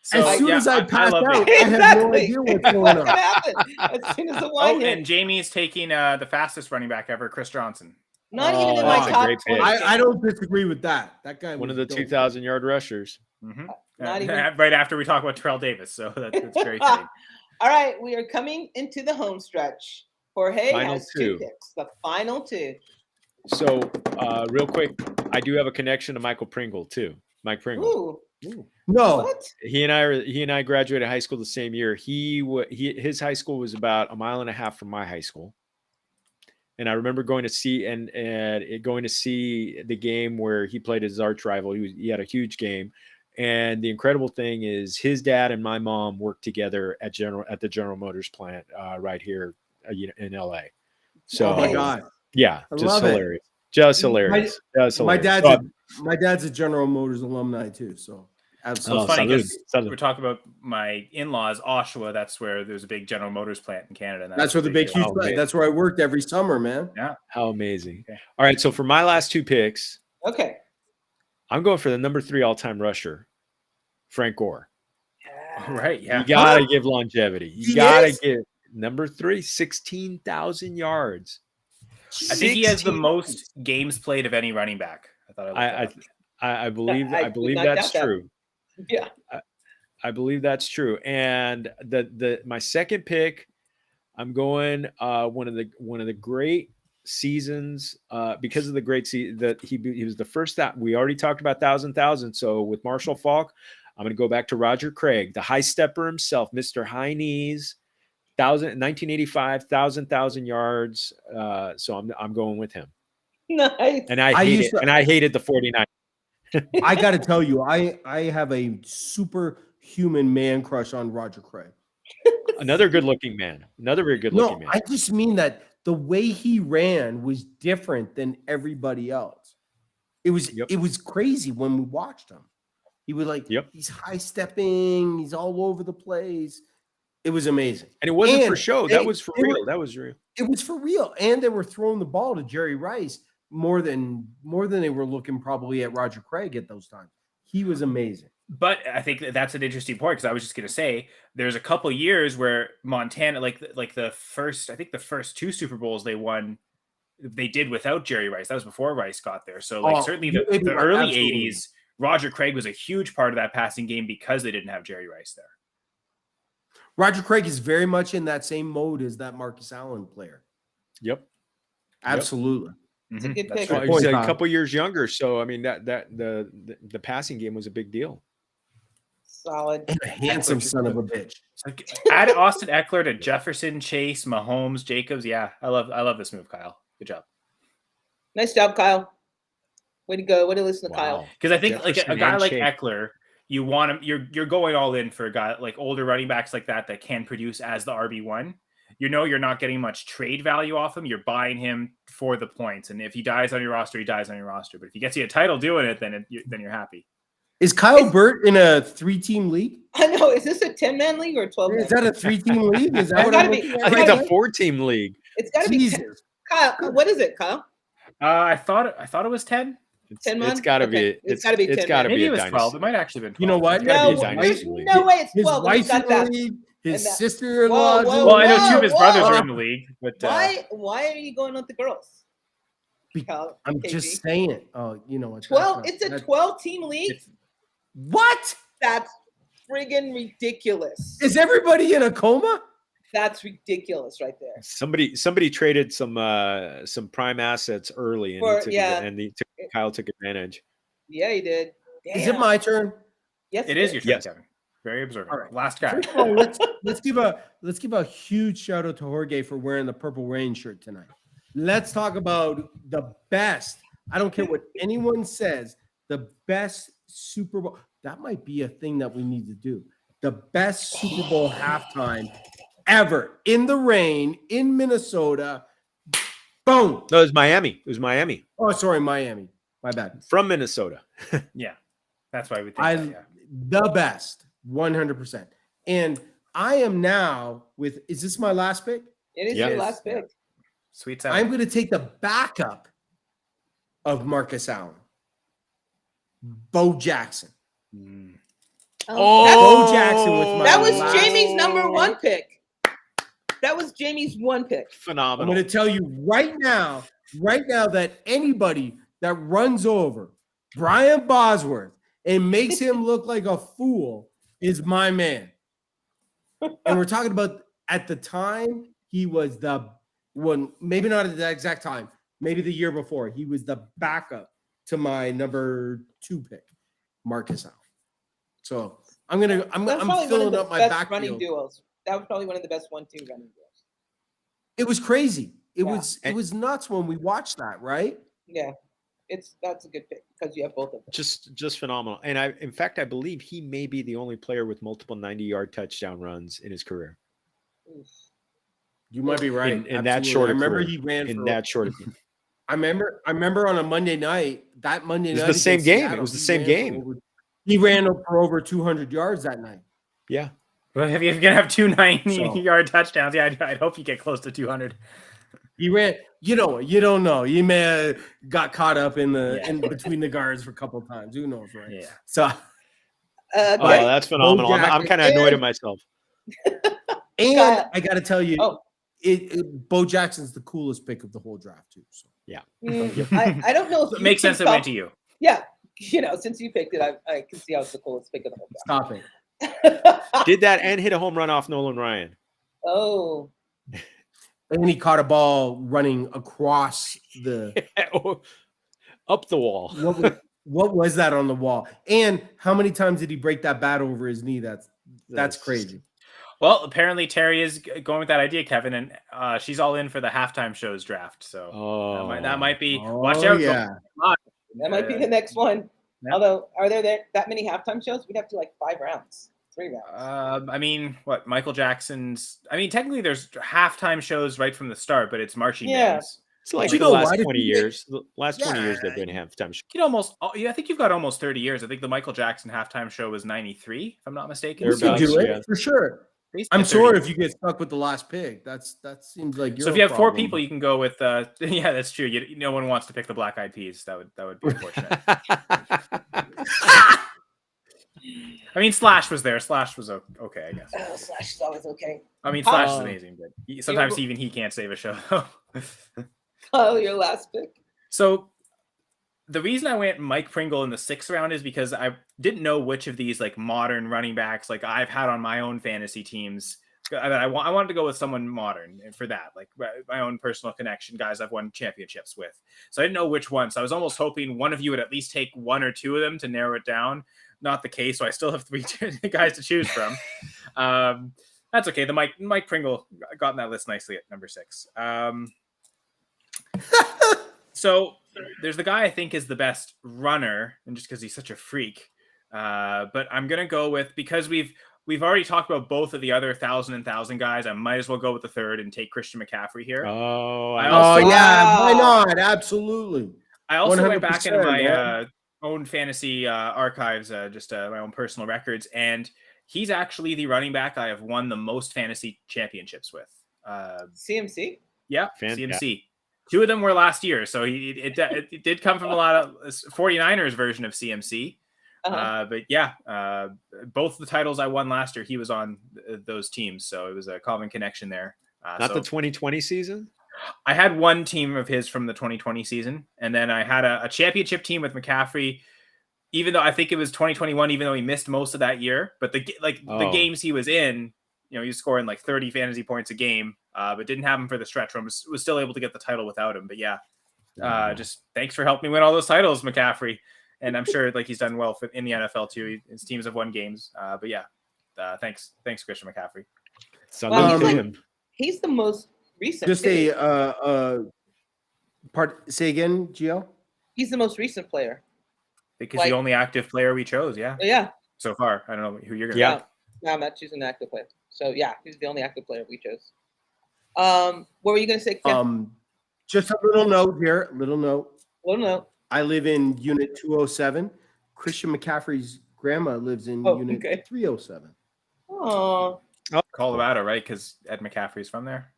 Speaker 2: So, as soon as I pass out, I have no idea what's going on.
Speaker 1: As soon as the wine hits.
Speaker 4: And Jamie's taking the fastest running back ever, Chris Johnson.
Speaker 1: Not even in my top 20.
Speaker 2: I don't disagree with that. That guy was
Speaker 3: one of the 2,000-yard rushers.
Speaker 4: Mm-hmm. Not even right after we talk about Terrell Davis, so that's very fitting.
Speaker 1: All right, we are coming into the home stretch. Jorge has 2 picks, the final 2.
Speaker 3: So, real quick, I do have a connection to Michael Pringle too. Mike Pringle.
Speaker 2: Ooh. No,
Speaker 1: what?
Speaker 3: He and I graduated high school the same year. His high school was about a mile and a half from my high school, and I remember going to see the game where he played his arch rival. He had a huge game. And the incredible thing is his dad and my mom worked together at the General Motors plant right here in LA. So,
Speaker 2: oh my God.
Speaker 3: Yeah, just hilarious. Just hilarious.
Speaker 2: My dad's a General Motors alumni too. So
Speaker 4: absolutely. It's funny because we're talking about my in-laws, Oshawa. That's where there's a big General Motors plant in Canada. And
Speaker 2: that's where the big huge plant. That's where I worked every summer, man.
Speaker 4: Yeah.
Speaker 3: How amazing. Okay. All right. So for my last 2 picks,
Speaker 1: okay,
Speaker 3: I'm going for the number 3 all-time rusher, Frank Gore.
Speaker 4: All right. Yeah.
Speaker 3: You got to give longevity. You got to give number 3, 16,000 yards.
Speaker 4: I think he has the most games played of any running back.
Speaker 3: I believe that's true.
Speaker 1: Yeah.
Speaker 3: I believe that's true. And my second pick, I'm going one of the great seasons because of the great season that he was the first that we already talked about 1,000. So with Marshall Faulk, I'm going to go back to Roger Craig, the high stepper himself, Mr. High Knees, 1985, 1,000 yards. So I'm going with him.
Speaker 1: Nice.
Speaker 3: And I hated the 49.
Speaker 2: I got to tell you, I have a superhuman man crush on Roger Craig.
Speaker 3: Another good-looking man. Another very good-looking man.
Speaker 2: I just mean that the way he ran was different than everybody else. It was crazy when we watched him. He was like, he's high stepping, he's all over the place. It was amazing.
Speaker 3: And it wasn't for show. That was for real. That was real.
Speaker 2: It was for real. And they were throwing the ball to Jerry Rice more than they were looking probably at Roger Craig at those times. He was amazing.
Speaker 4: But I think that's an interesting point because I was just going to say there's a couple years where Montana, like the first, I think the first 2 Super Bowls they won, they did without Jerry Rice. That was before Rice got there. So like certainly the early
Speaker 2: absolutely.
Speaker 4: 80s, Roger Craig was a huge part of that passing game because they didn't have Jerry Rice there.
Speaker 2: Roger Craig is very much in that same mode as that Marcus Allen player.
Speaker 3: Yep.
Speaker 2: Absolutely.
Speaker 1: It's a good
Speaker 4: That's
Speaker 1: pick.
Speaker 4: right.
Speaker 3: He's a couple years younger, so I mean that the passing game was a big deal.
Speaker 1: Solid.
Speaker 2: And a handsome son of a bitch.
Speaker 4: Like, add Austin Eckler to Jefferson, Chase, Mahomes, Jacobs. Yeah, I love this move, Kyle. Good job.
Speaker 1: Nice job, Kyle. Way to go. Way to listen to Kyle.
Speaker 4: Because I think like
Speaker 3: Jefferson
Speaker 4: a guy
Speaker 3: and
Speaker 4: like
Speaker 3: Chase.
Speaker 4: Eckler, you want him. You're going all in for a guy like older running backs like that can produce as the RB1. You know you're not getting much trade value off him. You're buying him for the points, and if he dies on your roster, he dies on your roster. But if he gets you a title doing it, then you're happy.
Speaker 2: Is Kyle Burt in a 3-team league?
Speaker 1: I know. Is this a 10-man league or a 12-man?
Speaker 2: Is that a 3-team league? Is that
Speaker 1: It's
Speaker 2: what
Speaker 1: gotta
Speaker 2: I'm
Speaker 1: be-
Speaker 2: looking
Speaker 3: I
Speaker 2: at
Speaker 3: think
Speaker 2: right
Speaker 3: it's a 4-team league.
Speaker 1: It's got to be
Speaker 2: Jesus.
Speaker 1: Kyle. What is it, Kyle?
Speaker 4: I thought it was 10.
Speaker 1: 10 man?
Speaker 3: It's got to
Speaker 1: Okay.
Speaker 3: be.
Speaker 1: It's gotta be 10
Speaker 3: got to
Speaker 1: man.
Speaker 4: Maybe
Speaker 3: be
Speaker 4: it
Speaker 3: a
Speaker 4: was
Speaker 3: dynasty.
Speaker 4: 12. It might actually have been 12.
Speaker 2: You know what?
Speaker 3: It's gotta
Speaker 1: No,
Speaker 3: be a
Speaker 1: there's
Speaker 3: dynasty league.
Speaker 1: no way it's
Speaker 2: His
Speaker 1: 12.
Speaker 2: wife's
Speaker 1: It's
Speaker 2: in
Speaker 1: got
Speaker 2: the
Speaker 1: that.
Speaker 2: league. His
Speaker 1: and that-
Speaker 2: sister-in-law.
Speaker 1: Whoa,
Speaker 4: Well, I know two of
Speaker 1: whoa,
Speaker 4: his brothers
Speaker 1: whoa.
Speaker 4: are in the league, but
Speaker 1: Why are you going with the girls? Kyle,
Speaker 2: I'm
Speaker 1: KG?
Speaker 2: just saying. Oh, you know what?
Speaker 1: 12. It's a 12-team league.
Speaker 2: What?
Speaker 1: That's friggin' ridiculous.
Speaker 2: Is everybody in a coma?
Speaker 1: That's ridiculous right there.
Speaker 3: Somebody traded some prime assets early, and Kyle took advantage.
Speaker 1: Yeah, he did.
Speaker 2: Is it my turn?
Speaker 1: Yes,
Speaker 4: it is your turn,
Speaker 3: Yes.
Speaker 4: Kevin. Very observant.
Speaker 2: All right.
Speaker 4: Last guy.
Speaker 2: First of all, let's give a huge shout out to Jorge for wearing the Purple Rain shirt tonight. Let's talk about the best. I don't care what anyone says. The best Super Bowl. That might be a thing that we need to do. The best Super Bowl halftime ever in the rain in Minnesota. Boom.
Speaker 3: No, it was Miami. It was Miami
Speaker 2: Oh, sorry, Miami. My bad.
Speaker 3: from Minnesota.
Speaker 4: Yeah, that's why we think that,
Speaker 2: The best, 100%. And I am now with. Is this my last pick?
Speaker 1: It is
Speaker 3: Yeah.
Speaker 1: your last pick.
Speaker 4: Sweet
Speaker 2: I'm
Speaker 4: seven.
Speaker 2: going to take the backup of Marcus Allen, Bo Jackson.
Speaker 1: Oh,
Speaker 2: Bo Jackson with my
Speaker 1: that was
Speaker 2: last-
Speaker 1: Jamie's number 1 pick. That was Jamie's 1 pick.
Speaker 2: I'm
Speaker 3: Phenomenal.
Speaker 2: going to tell you right now that anybody that runs over Brian Bosworth and makes him look like a fool is my man. And we're talking about at the time he was the one, maybe not at the exact time, maybe the year before. He was the backup to my number 2 pick, Marcus Allen. So I'm
Speaker 1: That's probably one of
Speaker 2: filling
Speaker 1: the
Speaker 2: up my
Speaker 1: best running
Speaker 2: backfield.
Speaker 1: duos. That was probably one of the best 1-2 running duos.
Speaker 2: It was crazy. It
Speaker 1: Yeah.
Speaker 2: was nuts when we watched that, right?
Speaker 1: Yeah, that's a good pick because you have both of them.
Speaker 3: Just phenomenal. And in fact, I believe he may be the only player with multiple 90-yard touchdown runs in his career.
Speaker 1: Oof.
Speaker 2: You might be right.
Speaker 3: In that
Speaker 2: Absolutely.
Speaker 3: short
Speaker 2: I remember
Speaker 3: career.
Speaker 2: he ran
Speaker 3: In
Speaker 2: for
Speaker 3: that short.
Speaker 2: I remember on a Monday night, that Monday
Speaker 3: It was
Speaker 2: night.
Speaker 3: the same
Speaker 2: against
Speaker 3: game.
Speaker 2: Seattle,
Speaker 3: It was the
Speaker 2: he
Speaker 3: same
Speaker 2: ran
Speaker 3: game.
Speaker 2: for he ran for over 200 yards that night.
Speaker 3: Yeah.
Speaker 4: Well, if you're gonna have 2
Speaker 2: So-
Speaker 4: 90-yard touchdowns, yeah, I'd hope you get close to 200.
Speaker 2: He ran, you don't know. He may have got caught up in
Speaker 4: Yeah.
Speaker 2: between the guards for a couple of times. Who knows, right?
Speaker 4: Yeah.
Speaker 2: So
Speaker 3: Oh,
Speaker 1: Okay.
Speaker 3: that's phenomenal. I'm
Speaker 2: Jackson.
Speaker 3: kind of annoyed at myself.
Speaker 2: and
Speaker 1: Kyle.
Speaker 2: I gotta tell you,
Speaker 1: Oh.
Speaker 2: Bo Jackson's the coolest pick of the whole draft, too. So
Speaker 1: I don't know if
Speaker 4: It
Speaker 1: you
Speaker 4: makes
Speaker 1: can
Speaker 4: sense it went
Speaker 1: top-
Speaker 4: to you.
Speaker 1: Yeah, since you picked it, I can see how it's the coolest pick of the whole
Speaker 2: stop it.
Speaker 1: draft.
Speaker 3: Did that and hit a home run off Nolan Ryan.
Speaker 1: Oh,
Speaker 2: And he caught a ball running across the
Speaker 3: Up the wall.
Speaker 2: what was that on the wall? And how many times did he break that bat over his knee? That's crazy.
Speaker 4: Well, apparently Terry is going with that idea, Kevin, and she's all in for the halftime shows draft. So
Speaker 3: Oh,
Speaker 4: that might be.
Speaker 2: Oh,
Speaker 4: Watch out!
Speaker 2: yeah.
Speaker 1: that might be the next one.
Speaker 2: Yeah.
Speaker 1: Although, are there that many halftime shows? We'd have to like 5 rounds, 3 rounds.
Speaker 4: I mean, what Michael Jackson's? I mean, technically, there's halftime shows right from the start, but it's marching
Speaker 1: Yeah.
Speaker 4: bands.
Speaker 3: It's like
Speaker 2: You
Speaker 3: the
Speaker 2: know
Speaker 3: last
Speaker 2: what? If
Speaker 3: 20
Speaker 2: you get-
Speaker 3: years. The last 20 years they've
Speaker 2: Yeah.
Speaker 3: been halftime show.
Speaker 4: You almost. I think you've got almost 30 years. I think the Michael Jackson halftime show was 93, if I'm not mistaken.
Speaker 2: You can
Speaker 3: Thereabouts,
Speaker 2: do it
Speaker 3: yeah.
Speaker 2: for sure.
Speaker 4: Basically
Speaker 2: I'm
Speaker 4: 30.
Speaker 2: sorry if you get stuck with the last pick. That seems like your
Speaker 4: So if you have 4
Speaker 2: problem.
Speaker 4: people, you can go with. Yeah, that's true. No one wants to pick the Black Eyed Peas. That would be unfortunate. I mean, Slash was there. Slash was okay, I guess.
Speaker 1: Oh, Slash is always okay.
Speaker 4: I mean, Slash is amazing, but sometimes even he can't save a show.
Speaker 1: Kyle, your last pick.
Speaker 4: So the reason I went Mike Pringle in the 6th round is because I didn't know which of these like modern running backs like I've had on my own fantasy teams. I wanted to go with someone modern for that, like my own personal connection, guys I've won championships with. So I didn't know which one. So I was almost hoping one of you would at least take 1 or 2 of them to narrow it down. Not the case. So I still have 3 guys to choose from. That's okay. The Mike Pringle got in that list nicely at number 6. So there's the guy I think is the best runner, and just because he's such a freak. But I'm gonna go with, because we've already talked about both of the other 1,000 guys. I might as well go with the third and take Christian McCaffrey here.
Speaker 2: Yeah, why not? Absolutely.
Speaker 4: I also went back into my
Speaker 2: man.
Speaker 4: own fantasy archives, just my own personal records, and he's actually the running back I have won the most fantasy championships with.
Speaker 1: CMC?
Speaker 4: Yeah, CMC. 2 of them were last year, so it did come from a lot of 49ers version of CMC. But yeah, both the titles I won last year, he was on those teams, so it was a common connection there.
Speaker 3: Not the 2020 season?
Speaker 4: I had one team of his from the 2020 season, and then I had a championship team with McCaffrey, even though I think it was 2021, even though he missed most of that year. But the games he was in, he was scoring like 30 fantasy points a game, but didn't have him for the stretch run. Was still able to get the title without him. But yeah, just thanks for helping me win all those titles, McCaffrey. And I'm sure like he's done well in the NFL too. His teams have won games. But yeah, thanks, Christian McCaffrey.
Speaker 1: He's the most recent.
Speaker 2: Just say again, Gio.
Speaker 1: He's the most recent player.
Speaker 4: Because the only active player we chose. Yeah.
Speaker 1: Yeah.
Speaker 4: So far, I don't know who you're gonna.
Speaker 1: Yeah. No, I'm not choosing an active player. So yeah, he's the only active player we chose. What were you gonna say, Ken?
Speaker 2: Just a little note here. Little note. I live in Unit 207. Christian McCaffrey's grandma lives in Unit 307.
Speaker 1: Oh,
Speaker 4: Colorado, right? Because Ed McCaffrey's from there.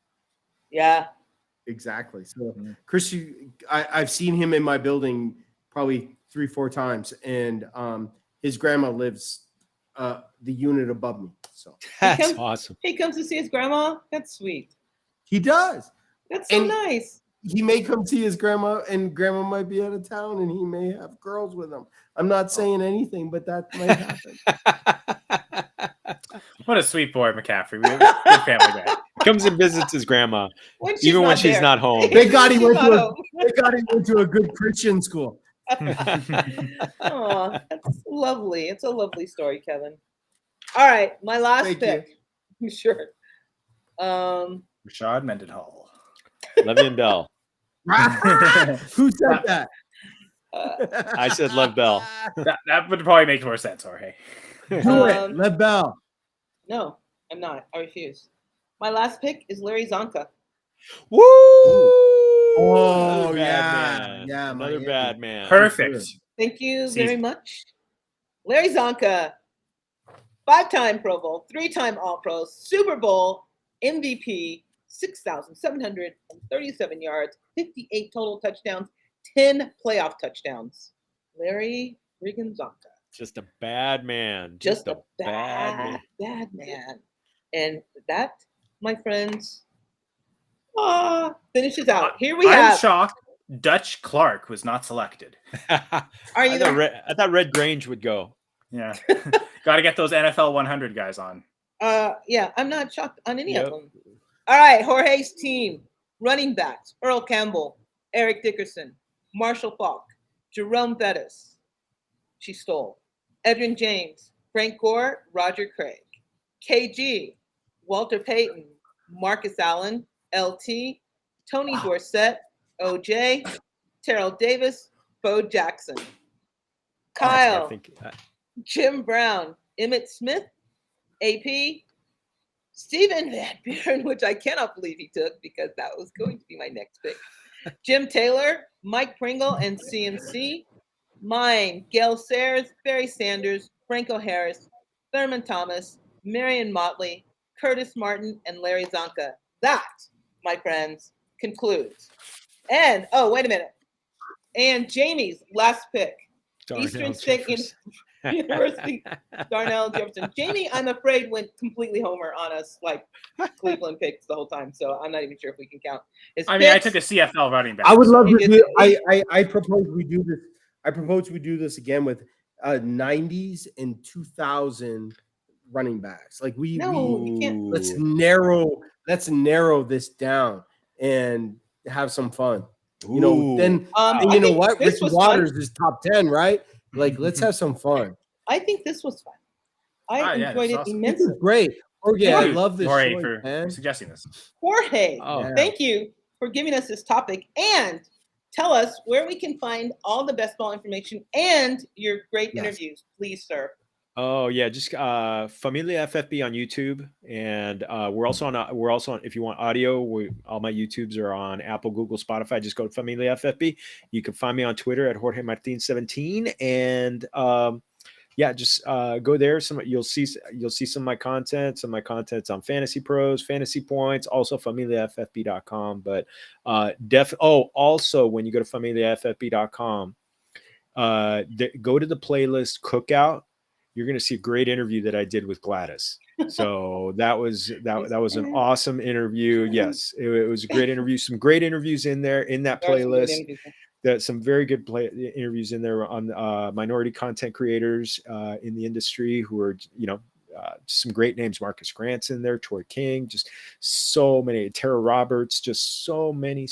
Speaker 1: Yeah.
Speaker 2: Exactly. So Christian, I've seen him in my building probably 3-4 times, and his grandma lives the unit above me. So
Speaker 3: that's awesome.
Speaker 1: He comes to see his grandma. That's sweet.
Speaker 2: He does.
Speaker 1: That's so nice.
Speaker 2: He may come see his grandma, and grandma might be out of town, and he may have girls with him. I'm not saying anything, but that might happen.
Speaker 3: What a sweet boy, McCaffrey. Good family guy. Comes and visits his grandma, even when she's not home.
Speaker 2: Thank God he went to a good Christian school.
Speaker 1: Oh, that's lovely. It's a lovely story, Kevin. All right, my last pick. Sure.
Speaker 4: Rashad Mendenhall.
Speaker 3: Le'Veon Bell.
Speaker 2: Who said that?
Speaker 3: I said Lev Bell.
Speaker 4: That would probably make more sense, Jorge.
Speaker 2: Do it, Lev Bell.
Speaker 1: No, I'm not. I refuse. My last pick is Larry Zonka.
Speaker 3: Woo!
Speaker 2: Oh, yeah.
Speaker 3: Another bad man.
Speaker 4: Perfect.
Speaker 1: Thank you very much. Larry Zonka, 5-time Pro Bowl, 3-time All-Pro, Super Bowl MVP, 6,737 yards, 58 total touchdowns, 10 playoff touchdowns. Larry friggin' Zonka.
Speaker 3: Just a bad man.
Speaker 1: Just a bad man. And that, my friends, finishes out. Here we have.
Speaker 4: I'm shocked Dutch Clark was not selected.
Speaker 1: Are you?
Speaker 3: I thought Red Grange would go.
Speaker 4: Yeah. Got to get those NFL 100 guys on.
Speaker 1: Yeah, I'm not shocked on any of them. All right, Jorge's team. Running backs, Earl Campbell, Eric Dickerson, Marshall Falk, Jerome Bettis. She stole. Edwin James, Frank Gore, Roger Craig. KG, Walter Payton, Marcus Allen, LT, Tony Dorsett, OJ, Terrell Davis, Bo Jackson. Kyle, Jim Brown, Emmitt Smith, AP, Stephen Van Buren, which I cannot believe he took because that was going to be my next pick. Jim Taylor, Mike Pringle, and CMC. Mine, Gail Sayers, Barry Sanders, Franco Harris, Thurman Thomas, Marion Motley, Curtis Martin, and Larry Zonka. That, my friends, concludes. And, wait a minute. And Jamie's last pick. Eastern State University, Darnell Jefferson. Jamie, I'm afraid, went completely homer on us, like Cleveland picks the whole time. So I'm not even sure if we can count his
Speaker 4: I mean, I
Speaker 1: picks.
Speaker 4: took a CFL running back.
Speaker 2: I would love
Speaker 1: You
Speaker 2: to
Speaker 1: did
Speaker 2: do.
Speaker 1: say-
Speaker 2: I propose we do this. I propose we do this again with 90s and 2000 running backs. Like
Speaker 1: No, you can't.
Speaker 2: let's narrow this down and have some fun. You know, then
Speaker 1: I
Speaker 2: and you know
Speaker 1: think
Speaker 2: what?
Speaker 1: this
Speaker 2: Ricky
Speaker 1: was
Speaker 2: Waters
Speaker 1: fun.
Speaker 2: is top 10, right? Like, let's have some fun.
Speaker 1: I think this was fun. I
Speaker 4: Yeah,
Speaker 1: enjoyed
Speaker 4: this is
Speaker 1: it
Speaker 4: awesome.
Speaker 2: This is
Speaker 1: immensely.
Speaker 2: great. Jorge, I
Speaker 4: Thank you,
Speaker 2: love this
Speaker 4: Jorge,
Speaker 2: choice,
Speaker 4: for
Speaker 2: man.
Speaker 4: suggesting this.
Speaker 1: Jorge,
Speaker 3: Oh.
Speaker 2: Yeah.
Speaker 1: thank you for giving us this topic and tell us where we can find all the best ball information and your great
Speaker 2: Yes.
Speaker 1: interviews, please, sir.
Speaker 3: Oh yeah, just Familia FFB on YouTube, and we're also on. If you want audio, all my YouTubes are on Apple, Google, Spotify. Just go to Familia FFB. You can find me on Twitter at Jorge Martin 17, and yeah, just go there. You'll see some of my content. Some of my content's on Fantasy Pros, Fantasy Points, also FamiliaFFB.com. But also when you go to FamiliaFFB.com, go to the playlist Cookout. You're going to see a great interview that I did with Gladys. So that was an awesome interview. Yes, it was a great interview. Some great interviews in there in that playlist. There's some very good interviews in there on minority content creators in the industry who are, some great names. Marcus Grant's in there, Troy King, just so many, Tara Roberts, just so many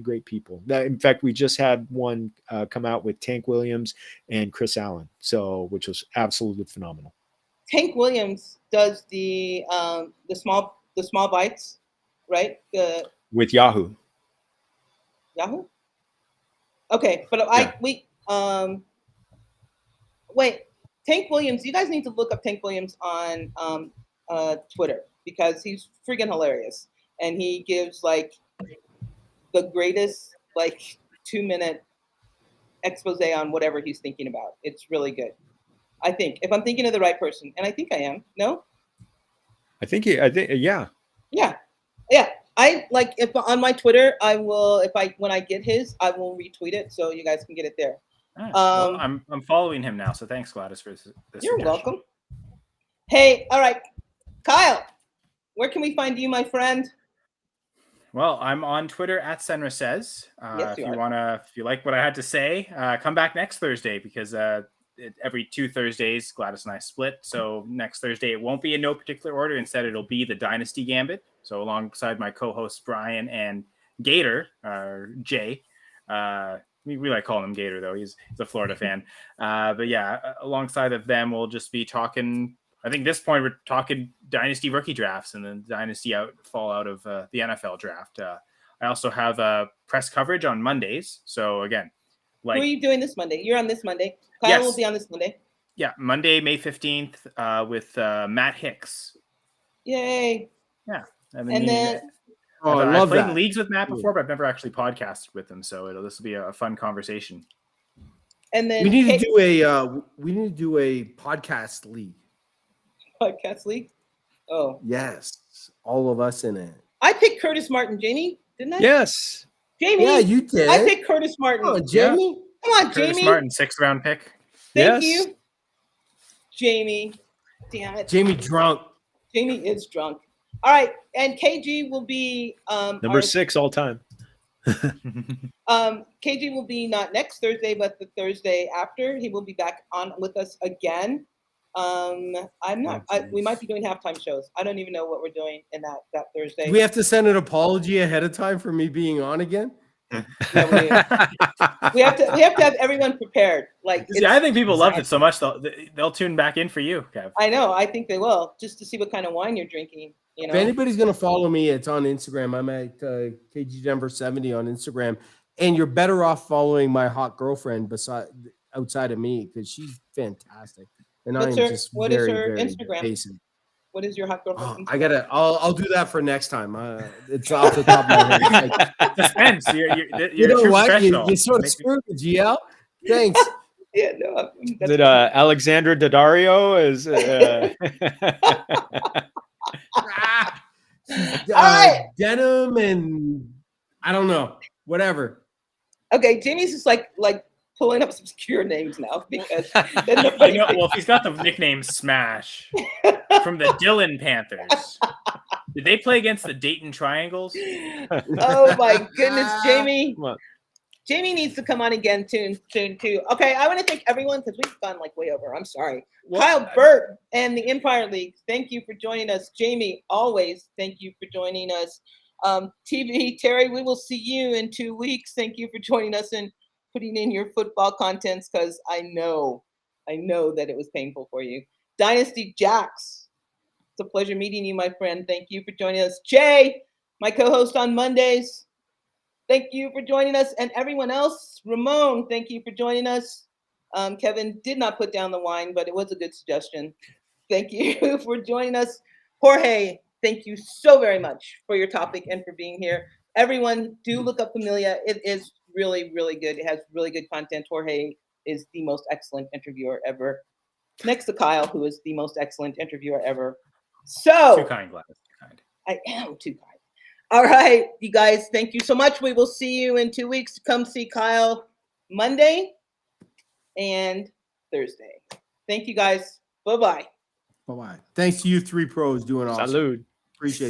Speaker 3: great people. In fact, we just had one come out with Tank Williams and Chris Allen, which was absolutely phenomenal.
Speaker 1: Tank Williams does the small bites, right?
Speaker 3: With Yahoo.
Speaker 1: Okay, but wait. Tank Williams, you guys need to look up Tank Williams on Twitter because he's freaking hilarious. And he gives like the greatest 2-minute expose on whatever he's thinking about. It's really good. I think, if I'm thinking of the right person, and I think I am. No?
Speaker 3: I think yeah.
Speaker 1: Yeah. I if on my Twitter, when I get his, I will retweet it so you guys can get it there.
Speaker 4: Right. Well, I'm following him now, so thanks, Gladys, for this.
Speaker 1: You're welcome. Hey, all right, Kyle, where can we find you, my friend?
Speaker 4: Well, I'm on Twitter at Senra Says.
Speaker 1: Yes,
Speaker 4: if you like what I had to say, come back next Thursday because every 2 Thursdays, Gladys and I split. So next Thursday, it won't be in no particular order. Instead, it'll be the Dynasty Gambit. So alongside my co-hosts Brian and Gator, or Jay. We like calling him Gator, though. He's a Florida fan. But yeah, alongside of them, we'll just be talking. I think at this point, we're talking Dynasty rookie drafts and then Dynasty fallout of the NFL draft. I also have press coverage on Mondays. So again,
Speaker 1: who are you doing this Monday? You're on this Monday. Kyle will be on this Monday. Yeah,
Speaker 4: Monday, May 15th with Matt Hicks.
Speaker 1: Yay.
Speaker 4: Yeah.
Speaker 1: And then...
Speaker 4: I've played in leagues with Matt before, but I've never actually podcasted with him. So this will be a fun conversation.
Speaker 1: And then
Speaker 2: we need to do a podcast league.
Speaker 1: Podcast league? Oh.
Speaker 2: Yes. All of us in it.
Speaker 1: I picked Curtis Martin. Jamie, didn't I?
Speaker 3: Yes.
Speaker 1: Jamie.
Speaker 2: Yeah, you did.
Speaker 1: I picked Curtis Martin.
Speaker 2: Oh, Jamie.
Speaker 1: Come on,
Speaker 4: Curtis
Speaker 1: Jamie.
Speaker 4: Martin, 6th round pick.
Speaker 1: Thank you. Jamie. Damn it.
Speaker 2: Jamie drunk.
Speaker 1: Jamie is drunk. All right, and KG will be
Speaker 3: number 6 all time.
Speaker 1: KG will be not next Thursday, but the Thursday after. He will be back on with us again. We might be doing halftime shows. I don't even know what we're doing in that Thursday.
Speaker 2: Do we have to send an apology ahead of time for me being on again?
Speaker 1: Yeah, we have to have everyone prepared.
Speaker 4: I think people loved it so much they'll tune back in for you, Kev.
Speaker 1: I know. I think they will, just to see what kind of wine you're drinking.
Speaker 2: If anybody's gonna follow me, it's on Instagram. I'm at KG Denver 70 on Instagram, and you're better off following my hot girlfriend outside of me because she's fantastic. And
Speaker 1: what is her Instagram?
Speaker 2: Basic.
Speaker 1: What is your hot girlfriend?
Speaker 2: I'll do that for next time. It's off the top of my head.
Speaker 4: Suspense.
Speaker 2: You know what? You sort of screwed me, GL. Thanks.
Speaker 1: Yeah, no.
Speaker 3: Is it Alexandra Daddario?
Speaker 1: All right.
Speaker 2: Denim and I don't know. Whatever.
Speaker 1: Okay, Jamie's just like pulling up some obscure names now because then
Speaker 4: You
Speaker 1: nobody
Speaker 4: know, well, if he's got the nickname Smash from the Dillon Panthers. Did they play against the Dayton Triangles?
Speaker 1: Oh my goodness, Jamie.
Speaker 3: Come on.
Speaker 1: Jamie needs to come on again soon too. Okay, I want to thank everyone because we've gone like way over. I'm sorry.
Speaker 4: Well,
Speaker 1: Kyle Burt and the Empire League, thank you for joining us. Jamie, always thank you for joining us. TV, Terry, we will see you in 2 weeks. Thank you for joining us and putting in your football contents because I know that it was painful for you. Dynasty Jax, it's a pleasure meeting you, my friend. Thank you for joining us. Jay, my co-host on Mondays, thank you for joining us. And everyone else, Ramon, thank you for joining us. Kevin did not put down the wine, but it was a good suggestion. Thank you for joining us. Jorge, thank you so very much for your topic and for being here. Everyone, do look up Familia. It is really, really good. It has really good content. Jorge is the most excellent interviewer ever. Next to Kyle, who is the most excellent interviewer ever. So
Speaker 4: too kind, Gladys. Too kind.
Speaker 1: I am too kind. All right, you guys, thank you so much. We will see you in 2 weeks. Come see Kyle Monday and Thursday. Thank you, guys. Bye-bye.
Speaker 2: Bye-bye. Thanks to you three pros doing awesome.
Speaker 3: Salud.
Speaker 2: Appreciate you.